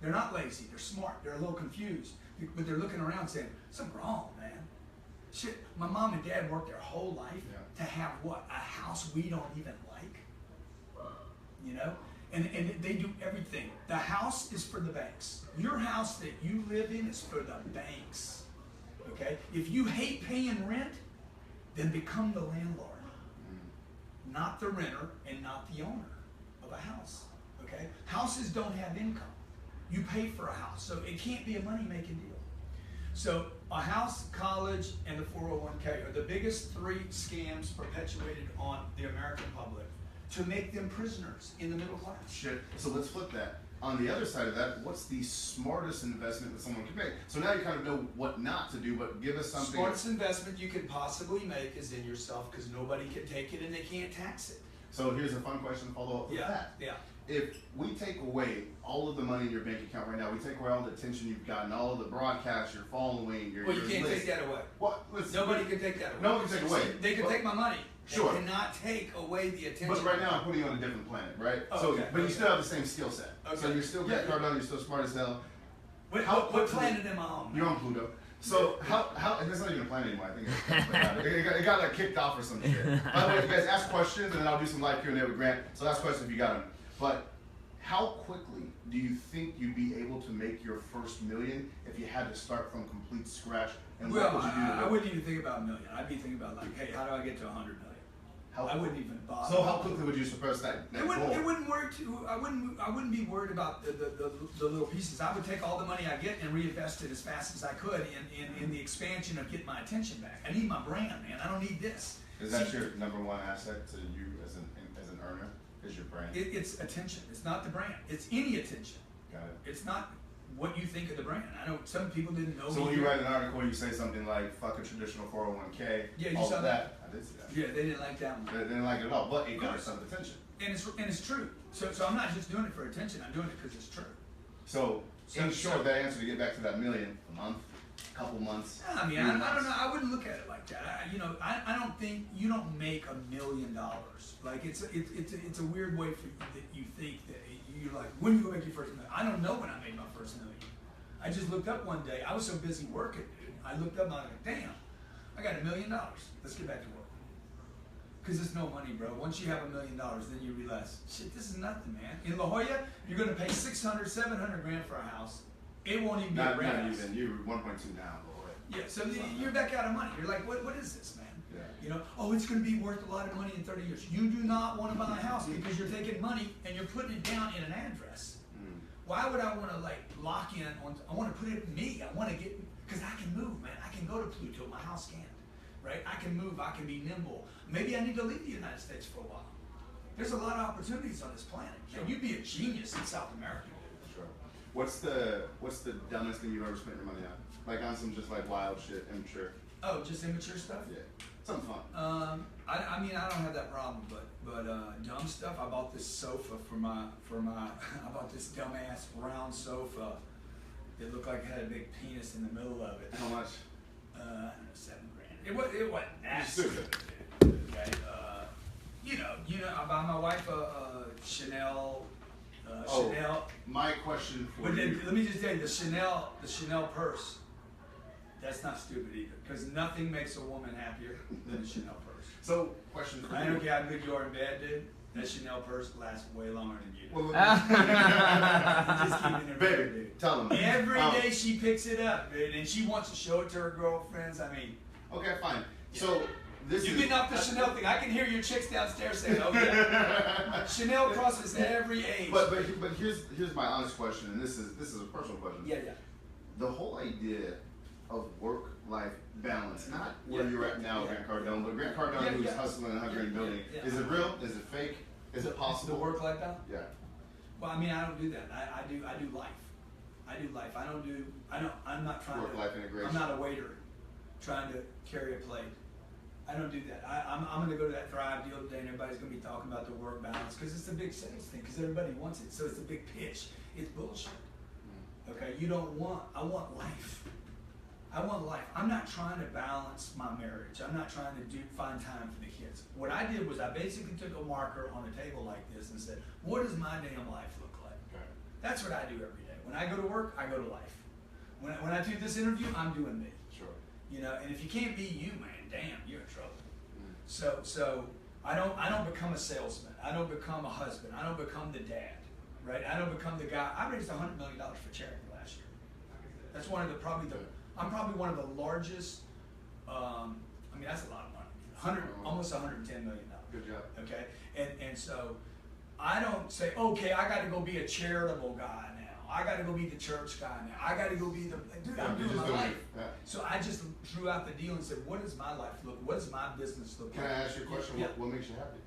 They're not lazy. They're smart. They're a little confused, but they're looking around saying, something wrong, man. Shit, my mom and dad worked their whole life to have what? A house we don't even like? You know? And they do everything. The house is for the banks. Your house that you live in is for the banks. Okay? If you hate paying rent, then become the landlord. Not the renter and not the owner of a house. Okay? Houses don't have income. You pay for a house, so it can't be a money-making deal. So a house, college, and the 401k are the biggest three scams perpetuated on the American public to make them prisoners in the middle class. Shit. So let's flip that. On the other side of that, what's the smartest investment that someone can make? So now you kind of know what not to do, but give us something. Smartest investment you can possibly make is in yourself, because nobody can take it and they can't tax it. So here's a fun question to follow up with that. Yeah. If we take away all of the money in your bank account right now, we take away all the attention you've gotten, all of the broadcasts, your following, your Well, you can't list. take that away. What? Listen, Nobody can take that away. No one can take away. They can take my money. Sure. They cannot take away the attention. But right now I'm putting you on a different planet, right? Oh, so, okay, but you okay. still have the same skill set. Okay. So you're still Grant Cardone, you're still smart as hell. What planet am I on? You're on Pluto. So how and it's not even a planet anymore. I think it got like kicked off or some shit. By the way, you guys ask questions and then I'll do some live Q&A with Grant. So ask questions if you got them. But how quickly do you think you'd be able to make your first million if you had to start from complete scratch? And Well, what would you do? I wouldn't even think about a million. I'd be thinking about like, hey, how do I get to 100 million? I wouldn't even bother. So how quickly would you surpass that goal? It wouldn't work. I wouldn't be worried about the little pieces. I would take all the money I get and reinvest it as fast as I could in the expansion of getting my attention back. I need my brand, man. I don't need this. Is that your number one asset to you as an earner? Is your brand? It's attention. It's not the brand. It's any attention. Got it. It's not what you think of the brand. I know some people didn't know. So when you write an article, you say something like "fuck a traditional 401k." Yeah, you all saw of that. I did see that. Yeah, they didn't like that one. They didn't like it at all, but it got some attention. And it's true. So I'm not just doing it for attention. I'm doing it because it's true. So in short, that answer to get back to that million, a month, couple months. Yeah, I mean, I don't know. I wouldn't look at it like that. I don't think you don't make $1 million. Like it's a weird way for that you think that you're like, when you make your first million? I don't know when I made my first million. I just looked up one day. I was so busy working, dude. I looked up and I was like, damn, I got $1 million. Let's get back to work. Because it's no money, bro. Once you have $1 million, then you realize, shit, this is nothing, man. In La Jolla, you're going to pay 600, 700 grand for a house. It won't even be a rent house. Not even. You're 1.2 now, boy. Yeah, so you're back out of money. You're like, what is this, man? Yeah. You know, oh, it's going to be worth a lot of money in 30 years. You do not want to buy a house because you're taking money and you're putting it down in an address. Why would I want to like lock in on? I want to put it in me. I want to get, because I can move, man. I can go to Pluto. My house can't, right? I can move. I can be nimble. Maybe I need to leave the United States for a while. There's a lot of opportunities on this planet. Sure. And you'd be a genius in South America. Sure. What's the dumbest thing you've ever spent your money on? Like on some just like wild shit, immature. Oh, just immature stuff? Yeah. Something fun. I mean, I don't have that problem, but dumb stuff. I bought this sofa for my I bought this dumbass round sofa. It looked like it had a big penis in the middle of it. How much? I don't know, $7 grand. It wasn't that stupid. Okay. You know, I buy my wife a Chanel. Chanel. My question for But you. then, let me just tell you, the Chanel purse. That's not stupid either, because nothing makes a woman happier than a Chanel purse. So, question for I you. don't care how good you are in bed, dude. That Chanel purse lasts way longer than you do. Well, Just keeping it real, baby, dude. tell them. Every day she picks it up, dude, and she wants to show it to her girlfriends. I mean, Okay, fine. So this you is. getting off the Chanel thing. I can hear your chicks downstairs saying, "Oh yeah." Chanel crosses every age. But here's my honest question, and this is a personal question. Yeah. The whole idea of work-life balance, not where Yeah. you're at now, Yeah. Grant Cardone, but Grant Cardone Yeah, who's yeah. hustling and hungry and Yeah, building. yeah. Is it real? Is it fake? Is it possible? The work-life balance? Yeah. Well, I mean, I don't do that. I do life. I do life. I'm not trying Work-life to. integration. I'm not a waiter trying to carry a plate. I don't do that. I'm going to go to that Thrive deal today, and everybody's going to be talking about the work balance because it's a big sales thing. Because everybody wants it, so it's a big pitch. It's bullshit. Okay, I want life. I want life. I'm not trying to balance my marriage. I'm not trying to find time for the kids. What I did was I basically took a marker on a table like this and said, what does my damn life look like? Okay. That's what I do every day. When I go to work, I go to life. When I do this interview, I'm doing me. Sure. You know, and if you can't be you, man, damn, you're in trouble. So I don't become a salesman. I don't become a husband. I don't become the dad, right? I don't become the guy. I raised $100 million for charity last year. That's I'm probably one of the largest. I mean, that's a lot of money. Almost $110 million. Good job. Okay, and so I don't say, okay, I got to go be a charitable guy now. I got to go be the church guy now. I got to go be the dude. I'm doing my life. Yeah. So I just drew out the deal and said, what does my life look? What does my business look Can like? I ask you a question? Yeah. What makes you happy?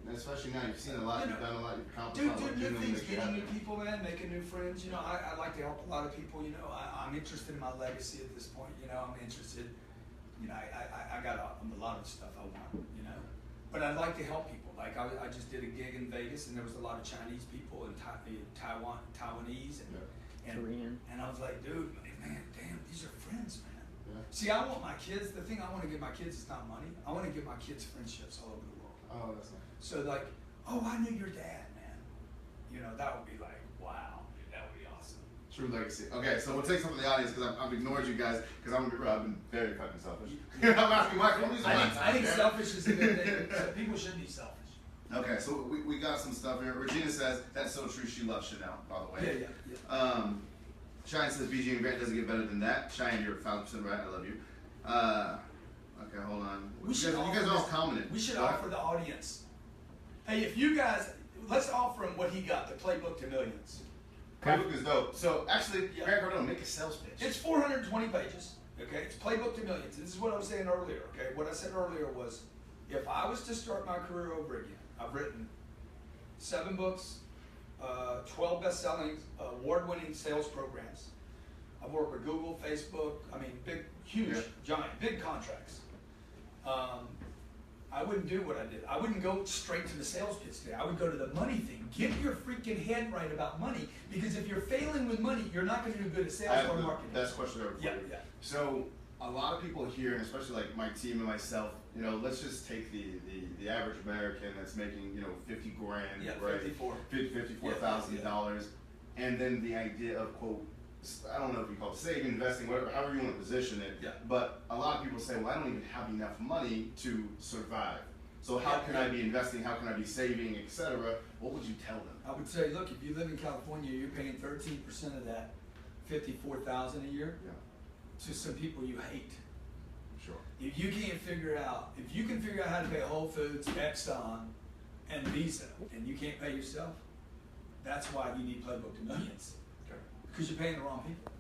And especially now, you've seen a lot, You you've know, done a lot, you've accomplished Dude, a lot. What new genuinely things, makes you meeting new happy? people, man, making new friends. You know, I like to help a lot of people. You know, I'm interested in my legacy at this point. You know, I'm interested. You know, I got a lot of stuff I want. You know, but I'd like to help people. Like I just did a gig in Vegas, and there was a lot of Chinese people and Taiwanese and Korean. And I was like, dude, man, damn, these are friends, man. Yeah. See, I want my kids. The thing I want to give my kids is not money. I want to give my kids friendships all over the world. Oh, that's nice. So like, oh, I knew your dad, man. You know, that would be like, wow, dude, that would be awesome. True legacy. Okay, so we'll take some from the audience because I've ignored you guys because I've been very fucking selfish. I'm asking Mike, what these I think selfish is a good thing. So people should be selfish. Okay, so we got some stuff here. Regina says, that's so true, she loves Chanel, by the way. Yeah. Cheyenne says, BG and Grant doesn't get better than that. Cheyenne, you're 1,000% right, I love you. Okay, hold on. You guys are all commenting. We should offer the audience. Hey, if you guys, let's offer him what he got, the playbook to millions. Playbook is dope. So actually, Yeah. Grant Cardone, make a sales pitch. It's 420 pages. Okay, it's playbook to millions. This is what I was saying earlier. Okay, what I said earlier was, if I was to start my career over again, I've written 7 books, 12 best-selling, award-winning sales programs. I've worked with Google, Facebook. I mean, big, huge, giant, big contracts. I wouldn't do what I did. I wouldn't go straight to the sales pitch today. I would go to the money thing. Get your freaking head right about money, because if you're failing with money, you're not going to do good at I sales have or the marketing. best question ever for you. Yeah. So a lot of people here, and especially like my team and myself, you know, let's just take the average American that's making, you know, 50 grand, Yeah, right? 54. $54,000, and then the idea of, quote, I don't know if you call it saving, investing, whatever, however you want to position it. Yeah. But a lot of people say, well, I don't even have enough money to survive. So how can I be investing? How can I be saving, etc.? What would you tell them? I would say, look, if you live in California, you're paying 13% of that, $54,000 a year, to some people you hate. Sure. If you can't figure out, if you can figure out how to pay Whole Foods, Exxon, and Visa, and you can't pay yourself, that's why you need Playbook to Millions. Okay. Because you're paying the wrong people.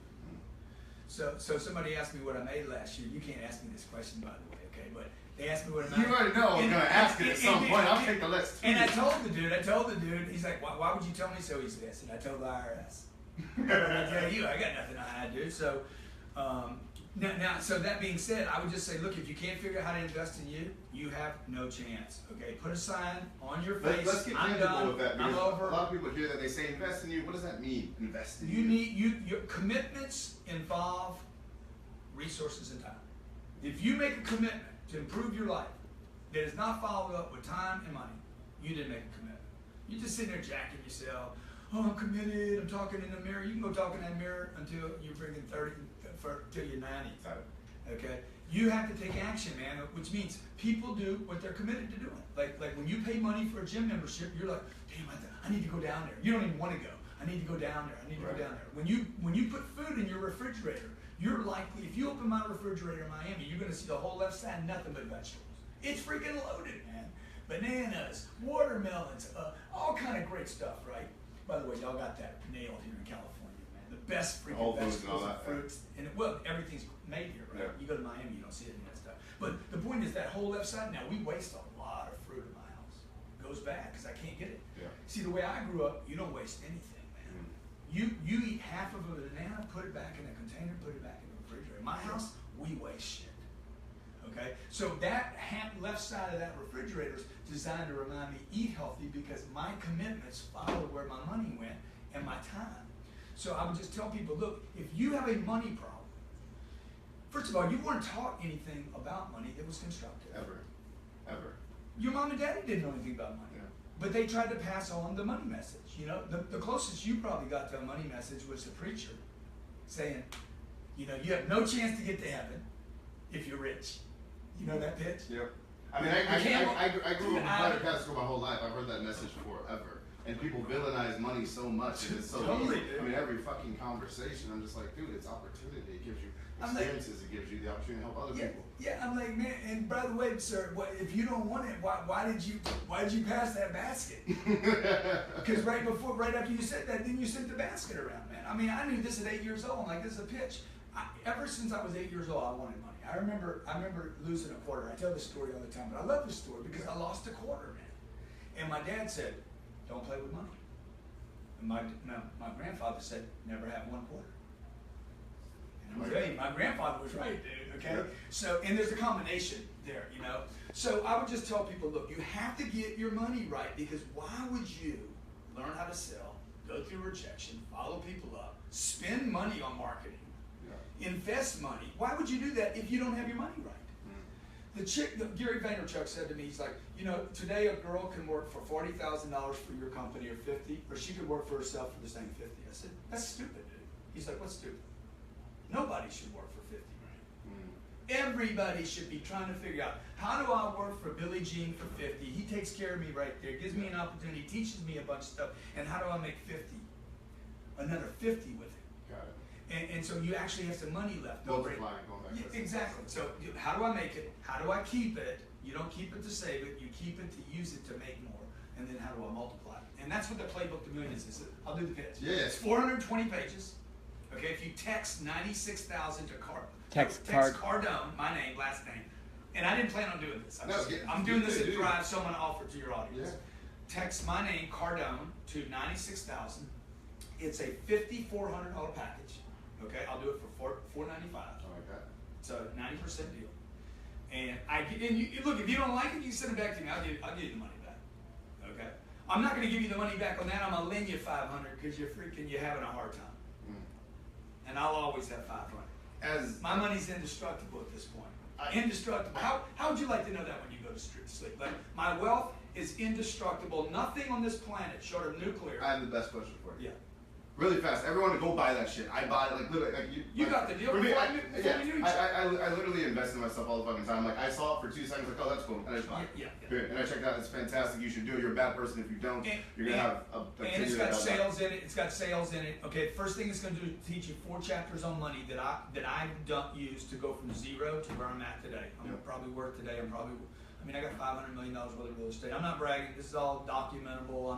So somebody asked me what I made last year. You can't ask me this question, by the way, okay? But they asked me what I made. You already know I'm going to ask it at some point. I'll take the list. And I told the dude, he's like, why would you tell me so easily? I said, I told the IRS. I tell you, I got nothing to hide, dude. So, so that being said, I would just say, look, if you can't figure out how to invest in you, you have no chance. Okay, put a sign on your face. Let's get I'm tangible done. with that. I'm over. A lot of people hear that they say invest in you. What does that mean? Invest in you. Your commitments involve resources and time. If you make a commitment to improve your life that is not followed up with time and money, you didn't make a commitment. You're just sitting there jacking yourself. Oh, I'm committed. I'm talking in the mirror. You can go talk in that mirror until you're freaking 30, till you're 90. Okay? You have to take action, man, which means people do what they're committed to doing. Like when you pay money for a gym membership, you're like, damn, I need to go down there. You don't even want to go. I need to go down there. I need to go down there. When you put food in your refrigerator, you're likely, if you open my refrigerator in Miami, you're going to see the whole left side, nothing but vegetables. It's freaking loaded, man. Bananas, watermelons, all kind of great stuff, right? By the way, y'all got that nailed here in California, man. The best freaking vegetables and fruits. And everything's made here, right? Yeah. You go to Miami, you don't see any of that stuff. But the point is that whole left side, now we waste a lot of fruit in my house. It goes bad because I can't get it. Yeah. See, the way I grew up, you don't waste anything, man. You eat half of a banana, put it back in a container, put it back in the refrigerator. In my house, we waste shit. Okay? So that left side of that refrigerator is designed to remind me eat healthy because my commitments follow where my money went and my time. So I would just tell people, look, if you have a money problem, first of all, you weren't taught anything about money that was constructive. Ever. Your mom and daddy didn't know anything about money. Yeah. But they tried to pass on the money message. You know, the closest you probably got to a money message was the preacher saying, you know, you have no chance to get to heaven if you're rich. You know that pitch? Yep. I mean, I grew up in private Catholic school my whole life. I've heard that message forever. And people villainize money so much, and it's so Totally, easy. dude. I mean, every fucking conversation, I'm just like, dude, it's opportunity. It gives you experiences. It gives you the opportunity to help other people. Yeah, I'm like, man. And by the way, sir, if you don't want it, why did you pass that basket? Because right after you said that, then you sent the basket around, man. I mean, I knew this at 8 years old. I'm like, this is a pitch. Ever since I was 8 years old, I wanted money. I remember losing a quarter. I tell this story all the time, but I love this story because I lost a quarter, man. And my dad said, don't play with money. And my grandfather said, never have one quarter. And I'm telling you, my grandfather was right, dude, okay? Yep. So, and there's a combination there, you know? So I would just tell people, look, you have to get your money right because why would you learn how to sell, go through rejection, follow people up, spend money on marketing, invest money? Why would you do that if you don't have your money right? The chick, Gary Vaynerchuk said to me, he's like, you know, today a girl can work for $40,000 for your company or 50, or she could work for herself for the same 50. I said, that's stupid, dude. He's like, what's stupid? Nobody should work for 50 grand. Everybody should be trying to figure out, how do I work for Billie Jean for 50? He takes care of me right there, gives me an opportunity, teaches me a bunch of stuff, and how do I make 50? Another 50 with it. Got it. And so you actually have some money left over. Multiplying, going back to that. Exactly. So how do I make it? How do I keep it? You don't keep it to save it. You keep it to use it to make more. And then how do I multiply it? And that's what the Playbook to Millions is. I'll do the pitch. Yeah. It's 420 pages. Okay, if you text 96,000 to Text Cardone, my name, last name. And I didn't plan on doing this. I'm doing this to drive someone to offer to your audience. Yeah. Text my name, Cardone, to 96,000. It's a $5,400 package. Okay, I'll do it for $495. I like that. It's a 90% deal. And look, if you don't like it, you send it back to me. I'll give you the money back. Okay. I'm not going to give you the money back on that. I'm going to lend you $500 because you're having a hard time. And I'll always have $500. My money's indestructible at this point. Indestructible. How would you like to know that when you go to sleep? Like, my wealth is indestructible. Nothing on this planet, short of nuclear. I have the best question for you. Yeah. Really fast. Everyone to go buy that shit. I bought it like literally. Like, You got the deal for me, before I you knew each other. I literally invest in myself all the fucking time. Like I saw it for 2 seconds, like, oh, that's cool, and I just bought it. Yeah. And I checked out. It's fantastic. You should do it. You're a bad person if you don't. You're gonna have a and it's got sales in it. It's got sales in it. Okay, first thing it's gonna do is teach you 4 chapters on money that I don't use to go from 0 to where I'm at today. I'm gonna probably work today. I got $500 million worth of real estate. I'm not bragging. This is all documentable.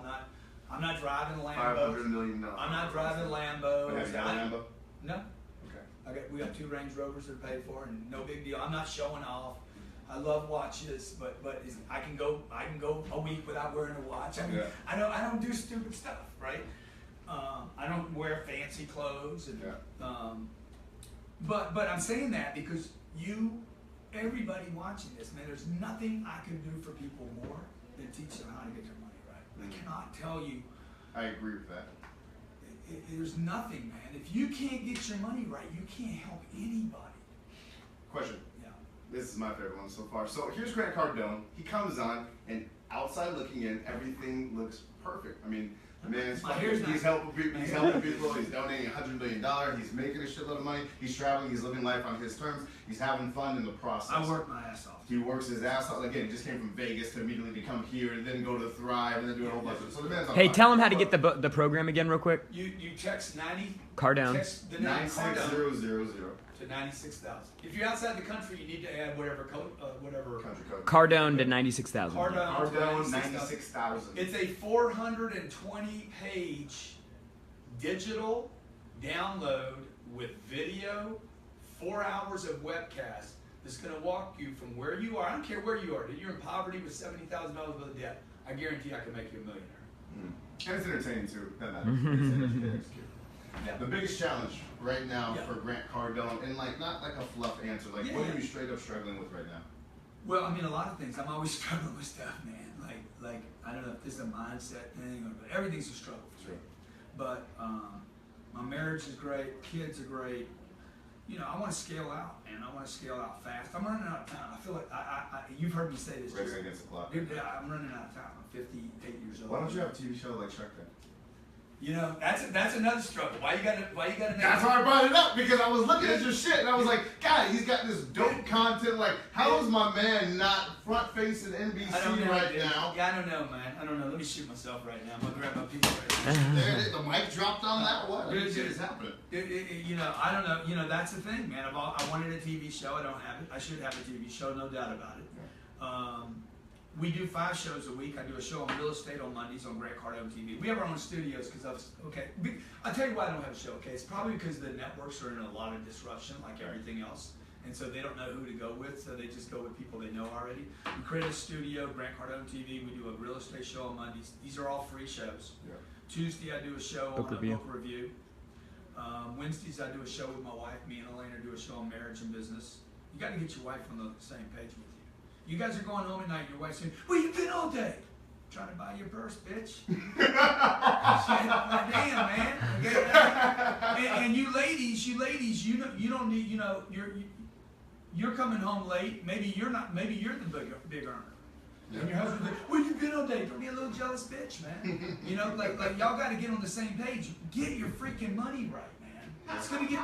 I'm not driving Lambos. $500 million. I'm not driving Lambos. Have you got a Lambo? No. Okay. We got 2 Range Rovers that are paid for, and no big deal. I'm not showing off. I love watches, but I can go a week without wearing a watch. I mean, I don't do stupid stuff, right? I don't wear fancy clothes, and but I'm saying that because everybody watching this, man, there's nothing I can do for people more than teach them how to get their money right. I cannot tell you. I agree with that. There's nothing, man. If you can't get your money right, you can't help anybody. Question. Yeah. This is my favorite one so far. So here's Grant Cardone. He comes on, and outside looking in, everything looks perfect. I mean, the man's he's helping people. He's helping people. He's donating $100 million. He's making a shitload of money. He's traveling. He's living life on his terms. He's having fun in the process. I work my ass off. He works his ass off. Again, he just came from Vegas to immediately come here and then go to Thrive and then do a whole bunch of. So the man's on Hey, fire. tell him how to get the program again, real quick. You text 90 Cardone. Text the name Cardone 96000 to 96,000. If you're outside the country, you need to add whatever country code. Cardone to 96,000. Cardone 96,000. It's a 420-page digital download with video, 4 hours of webcast that's going to walk you from where you are. I don't care where you are. If you're in poverty with $70,000 worth of debt, I guarantee I can make you a millionaire. And it's entertaining too. That matters. The biggest challenge right now for Grant Cardone, and not like a fluff answer, what are you straight up struggling with right now? Well, I mean, a lot of things. I'm always struggling with stuff, man. Like I don't know if this is a mindset thing, but everything's a struggle for me. But my marriage is great. Kids are great. I want to scale out, man. I want to scale out fast. I'm running out of time. I feel like you've heard me say this. Racing against the clock. Dude, I'm running out of time. I'm 58 years old. Why don't you have a TV show like Shark Tank? That's another struggle. Why you gotta make That's why I brought it up, because I was looking at your shit and I was like, God, he's got this dope content. Like, how is my man not front facing NBC right now? Yeah, I don't know, man. I don't know. Let me shoot myself right now. I'm gonna grab my pizza right now. The mic dropped on that. What? What is happening? I don't know. That's the thing, man. I wanted a TV show. I don't have it. I should have a TV show, no doubt about it. We do 5 shows a week. I do a show on real estate on Mondays on Grant Cardone TV. We have our own studios because I'll tell you why I don't have a show. Okay, it's probably because the networks are in a lot of disruption, like everything else, and so they don't know who to go with. So they just go with people they know already. We created a studio, Grant Cardone TV. We do a real estate show on Mondays. These are all free shows. Yeah. Tuesday I do a show on a book review. Wednesdays I do a show with my wife. Me and Elena do a show on marriage and business. You got to get your wife on the same page with you. You guys are going home at night, your wife's saying, where you been all day? Trying to buy your purse, bitch. Damn, man. Okay? And you ladies, you don't need, you're coming home late. Maybe you're the big earner. Yeah. And your husband's like, where you been all day? Don't be a little jealous bitch, man. Like y'all got to get on the same page. Get your freaking money right, man. It's gonna get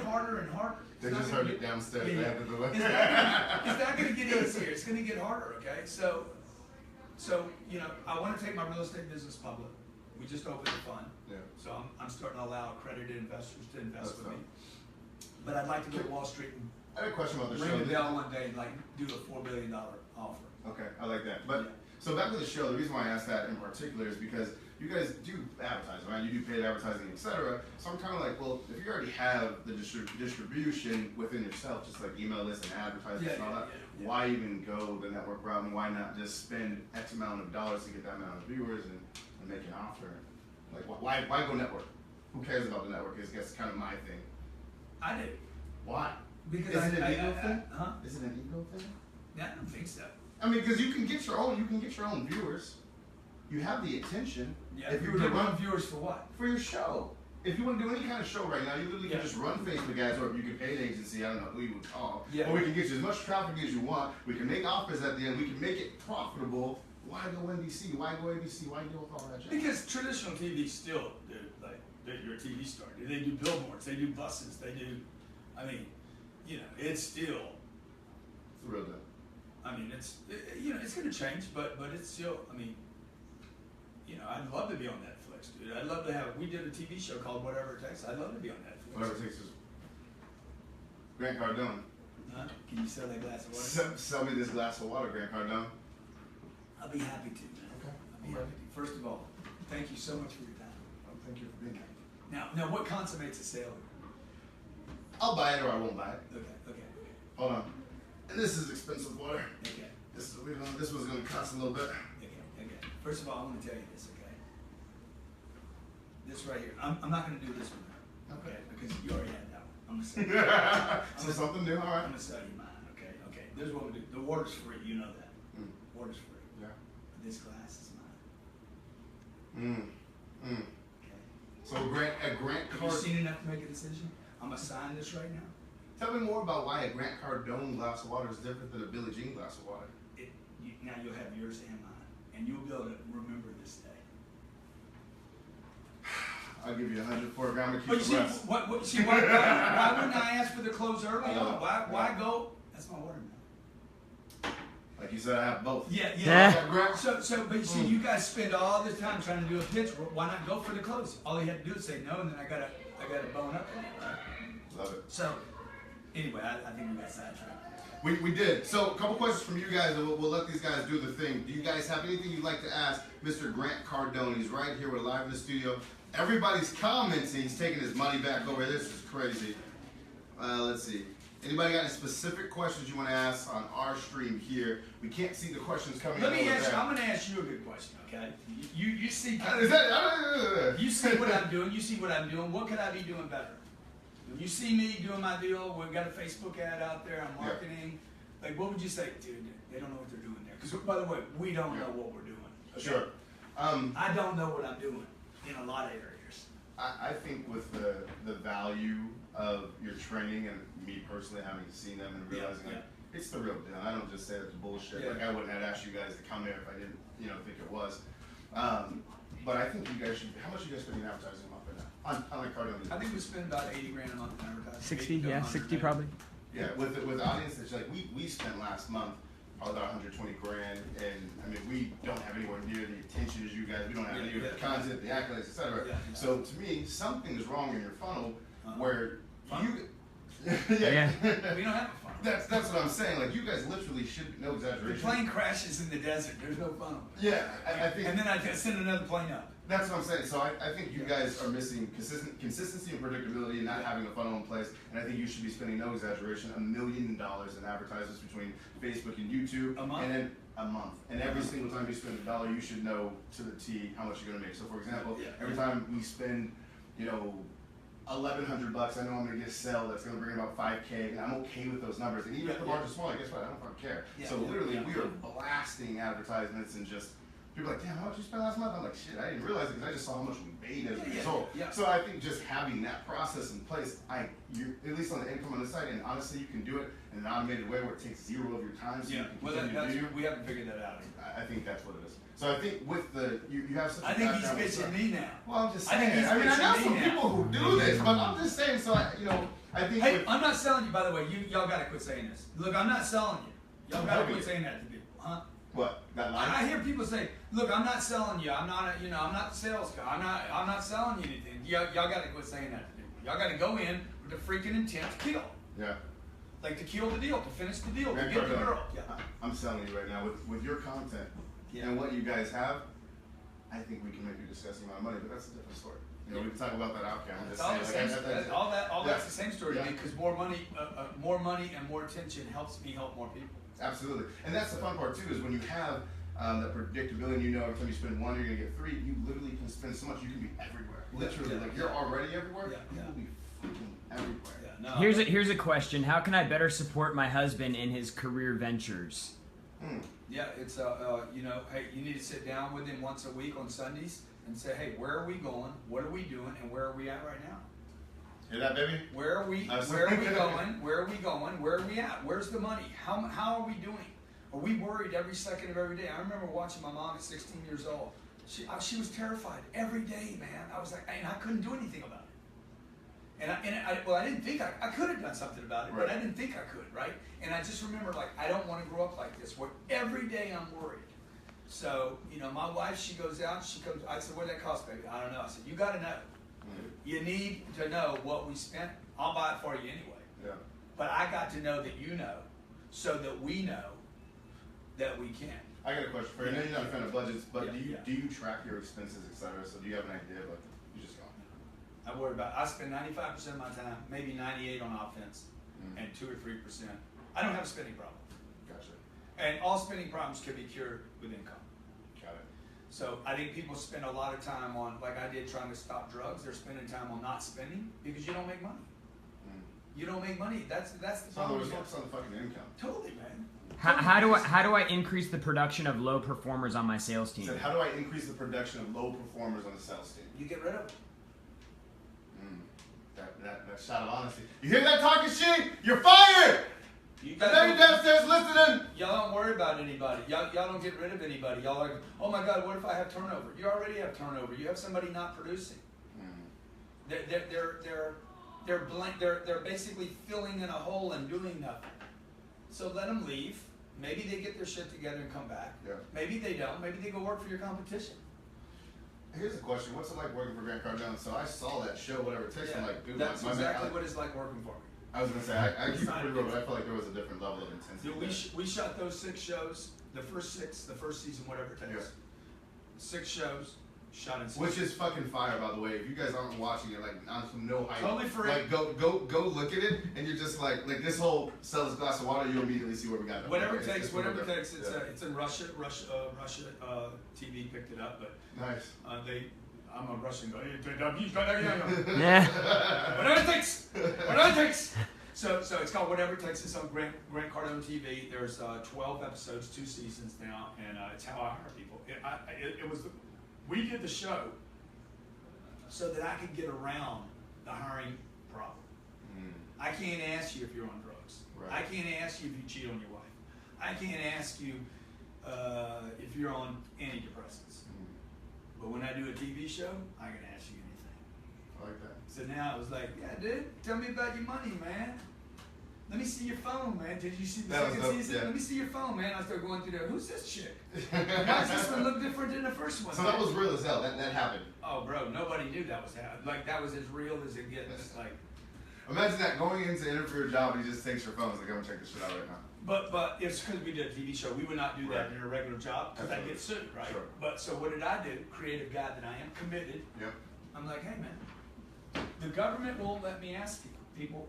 harder and harder. They just heard it downstairs. Yeah. It's not going to get easier. It's going to get harder, okay? So I want to take my real estate business public. We just opened a fund. Yeah. So I'm starting to allow accredited investors to invest with me. But I'd like to go to Wall Street and I have a question about the show. Ring the bell one day and do a $4 billion offer. Okay, I like that. But so back to the show, the reason why I asked that in particular is because you guys do advertise, right? You do paid advertising, etc. So I'm kind of like, well, if you already have the distribution within yourself, just like email lists and advertising and all that, why even go the network route, and why not just spend X amount of dollars to get that amount of viewers and make an offer? Like, why go network? Who cares about the network? I guess kind of my thing. I do. Why? Because is it an ego thing? Huh? Is it an ego thing? Yeah, I don't think so. I mean, because you can get your own viewers. You have the attention. Yeah. If you were to run viewers for what? For your show. If you want to do any kind of show right now, you literally can just run Facebook ads, or if you can pay an agency, I don't know who you would call. Yeah. Or we can get you as much traffic as you want. We can make offers at the end. We can make it profitable. Why go NBC? Why go ABC? Why deal with all that shit? Because traditional TV still, dude, you're a TV star. They do billboards, they do buses, they do, I mean, you know, it's still, It's the real deal. I mean, you know, it's going to change, but it's still, I mean, you know, I'd love to be on Netflix, dude. I'd love to have, we did a TV show called Whatever It Takes. I'd love to be on Netflix. Whatever it takes is Grant Cardone. Huh? Can you sell that glass of water? Sell me this glass of water, Grant Cardone. I'll be happy to, man. Okay. I'll be happy to. First of all, thank you so much for your time. Well, thank you for being here. Now, what consummates a sale? I'll buy it or I won't buy it. Okay. Hold on. And this is expensive water. Okay. This was going to cost a little bit. Okay. First of all, I want to tell you this, okay? This right here. I'm not going to do this one, okay? Because you already had that one. I'm going to sell you. So something new, all right? I'm going to sell you mine, okay? Okay. This is what we do. The water's free. You know that. Water's free. Yeah. But this glass is mine. Okay. So Grant Have you Card. seen enough to make a decision? I'm going to sign this right now. Tell me more about why a Grant Cardone glass of water is different than a Billie Jean glass of water. Now you'll have yours and mine, and you'll be able to remember this day. I'll give you 104 gram and keep But you the see, rest. why wouldn't I ask for the close early? Why go? That's my watermelon. Like you said, I have both. Yeah. Grant. But you see, you guys spend all this time trying to do a pitch. Why not go for the close? All you had to do is say no, and then I got to bone up. Love it. So, anyway, I think we got sidetracked. We did. So a couple questions from you guys, and we'll let these guys do the thing. Do you guys have anything you'd like to ask Mr. Grant Cardone? He's right here. We're live in the studio. Everybody's commenting. He's taking his money back over. This is crazy. Let's see. Anybody got any specific questions you want to ask on our stream here? We can't see the questions coming in. Let me over ask you. there. I'm going to ask you a good question, okay? You see. Is that? You see what I'm doing. You see what I'm doing. What could I be doing better? When you see me doing my deal, we've got a Facebook ad out there. I'm marketing. Yeah. Like, what would you say, dude? They don't know what they're doing there. Because, by the way, we don't know what we're doing. Okay? Sure. I don't know what I'm doing in a lot of areas. I think with the value of your training and me personally having seen them and realizing like it's the real deal. I don't just say it's bullshit. Like I wouldn't have asked you guys to come here if I didn't, think it was. But I think you guys should. How much are you guys spending in advertising a month right now? On like Cardone? I think we spend about $80 grand a month in advertising. 60, 60 probably. Yeah, with the audience that's like we spent last month probably about 120 grand, and I mean we don't have anywhere near the attention as you guys. We don't have any of the content, the accolades, etc. So to me, something is wrong in your funnel where you. We don't have a funnel. That's what I'm saying. Like you guys literally should, no exaggeration. The plane crashes in the desert. There's no funnel. Yeah, I think. And then I can send another plane up. That's what I'm saying. So I think you guys are missing consistency and predictability and not having a funnel in place. And I think you should be spending, no exaggeration, $1 million in advertisements between Facebook and YouTube. A month? And then a month. And every single time you spend $1, you should know to the T how much you're going to make. So for example, every time we spend, $1,100, I know I'm going to get a sale that's going to bring about $5K, and I'm okay with those numbers. And even if the margin's small, guess what? I don't fucking care. So literally, we are blasting advertisements and just people are like, damn, how much you spent last month? I'm like, shit, I didn't realize it because I just saw how much we made as a result. So I think just having that process in place, you at least on the income on the site, and honestly, you can do it in an automated way where it takes zero of your time. So we haven't figured that out. I think that's what it is. So I think with you have such. I think he's pitching me now. Well, I'm just saying. I know some people who do this, but I'm just saying. So I think. Hey, I'm not selling you. By the way, y'all gotta quit saying this. Look, I'm not selling you. Y'all gotta quit saying that to people, huh? What? That line? I hear people say, "Look, I'm not selling you. I'm not I'm not the sales guy. I'm not selling you anything." Y'all gotta quit saying that to people. Y'all gotta go in with the freaking intent to kill. Yeah. Like to kill the deal, to finish the deal, to get the girl. Yeah. I'm selling you right now with your content and what you guys have. I think we can make a disgusting amount of money, but that's a different story. We can talk about that out there. That's the same story to me because more money and more attention helps me help more people. Absolutely, and that's the fun part too. Is when you have the predictability, and every time you spend one, you're gonna get three. You literally can spend so much. You can be everywhere. Literally, like you're already everywhere. You will be freaking everywhere. No, here's a question. How can I better support my husband in his career ventures? Yeah, it's hey, you need to sit down with him once a week on Sundays and say, hey, where are we going? What are we doing? And where are we at right now? Hear that, baby? Where are we going? Where are we going? Where are we at? Where's the money? How are we doing? Are we worried every second of every day? I remember watching my mom at 16 years old. She was terrified every day, man. I was like, and I couldn't do anything about it. Well, I didn't think I could have done something about it, but I didn't think I could, right? And I just remember, like, I don't want to grow up like this, where every day I'm worried. So, you know, my wife, she goes out, she comes, I said, what'd that cost, baby? I don't know. I said, you got to know. You need to know what we spent. I'll buy it for you anyway. Yeah. But I got to know that you know, so that we know that we can. I got a question for you. I know you're not a fan of budgets, but Yeah, do you track your expenses, etc.? So do you have an idea? Like, you just go. I worry about. I spend 95% of my time, maybe 98 on offense, and 2 or 3%. I don't have a spending problem. Gotcha. And all spending problems can be cured with income. Got it. So I think people spend a lot of time on, like I did, trying to stop drugs. They're spending time on not spending because you don't make money. You don't make money. That's the problem. Focus on the fucking income. Totally, man. How do I increase the production of low performers on my sales team? Said, how do I increase the production of low performers on the sales team? You get rid of them. That shot of honesty. You hear that talking shit? You're fired! You I know you're downstairs listening! Y'all don't worry about anybody. Y'all don't get rid of anybody. Y'all are, oh my God, what if I have turnover? You already have turnover. You have somebody not producing. They're blank. They're basically filling in a hole and doing nothing. So let them leave. Maybe they get their shit together and come back. Yeah. Maybe they don't. Maybe they go work for your competition. Here's a question. What's it like working for Grant Cardone? So I saw that show, whatever it takes. Yeah. I'm like, dude, That's exactly what it's like working for me. I was going to say, I keep it pretty real, but I felt like there was a different level of intensity. Dude, we shot those 6 shows, the first season, whatever it takes. Yeah. 6 shows, shot in 6 Which is fucking fire, by the way. If you guys aren't watching it, like, on some no hype, Totally free. like, go look at it, and you're just like this whole sell this glass of water, you'll immediately see where we got it. Whatever it takes, whatever it takes. Yeah. It's in Russia. Russia TV picked it up, but Nice. I'm a Russian guy. Yeah. Yeah. Whatever it takes. Whatever it takes. So it's called Whatever It Takes. It's on Grant Cardone TV. There's 12 episodes, 2 seasons now, and it's how I hire people. We did the show so that I could get around the hiring problem. I can't ask you if you're on drugs. Right. I can't ask you if you cheat on your wife. I can't ask you if you're on antidepressants. But when I do a TV show, I can ask you anything. I like that. So now it was like, yeah, dude, tell me about your money, man. Let me see your phone, man. Did you see the second season? Yeah. Let me see your phone, man. I started going through there. Who's this chick? Why does this one look different than the first one? So that was real as hell. That happened. Oh, bro, nobody knew that was happening. Like, that was as real as it gets. Like, imagine that going in to interview a job and he just takes your phone. He's like, I'm gonna check this shit out right now. But it's because we did a TV show. We would not do that in a regular job because I'd get sued, right? Sure. But so what did I do? Creative guy that I am, committed. Yep. I'm like, hey, man, the government won't let me ask people.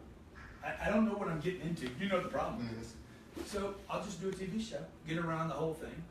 I don't know what I'm getting into. You know the problem is. So I'll just do a TV show, get around the whole thing,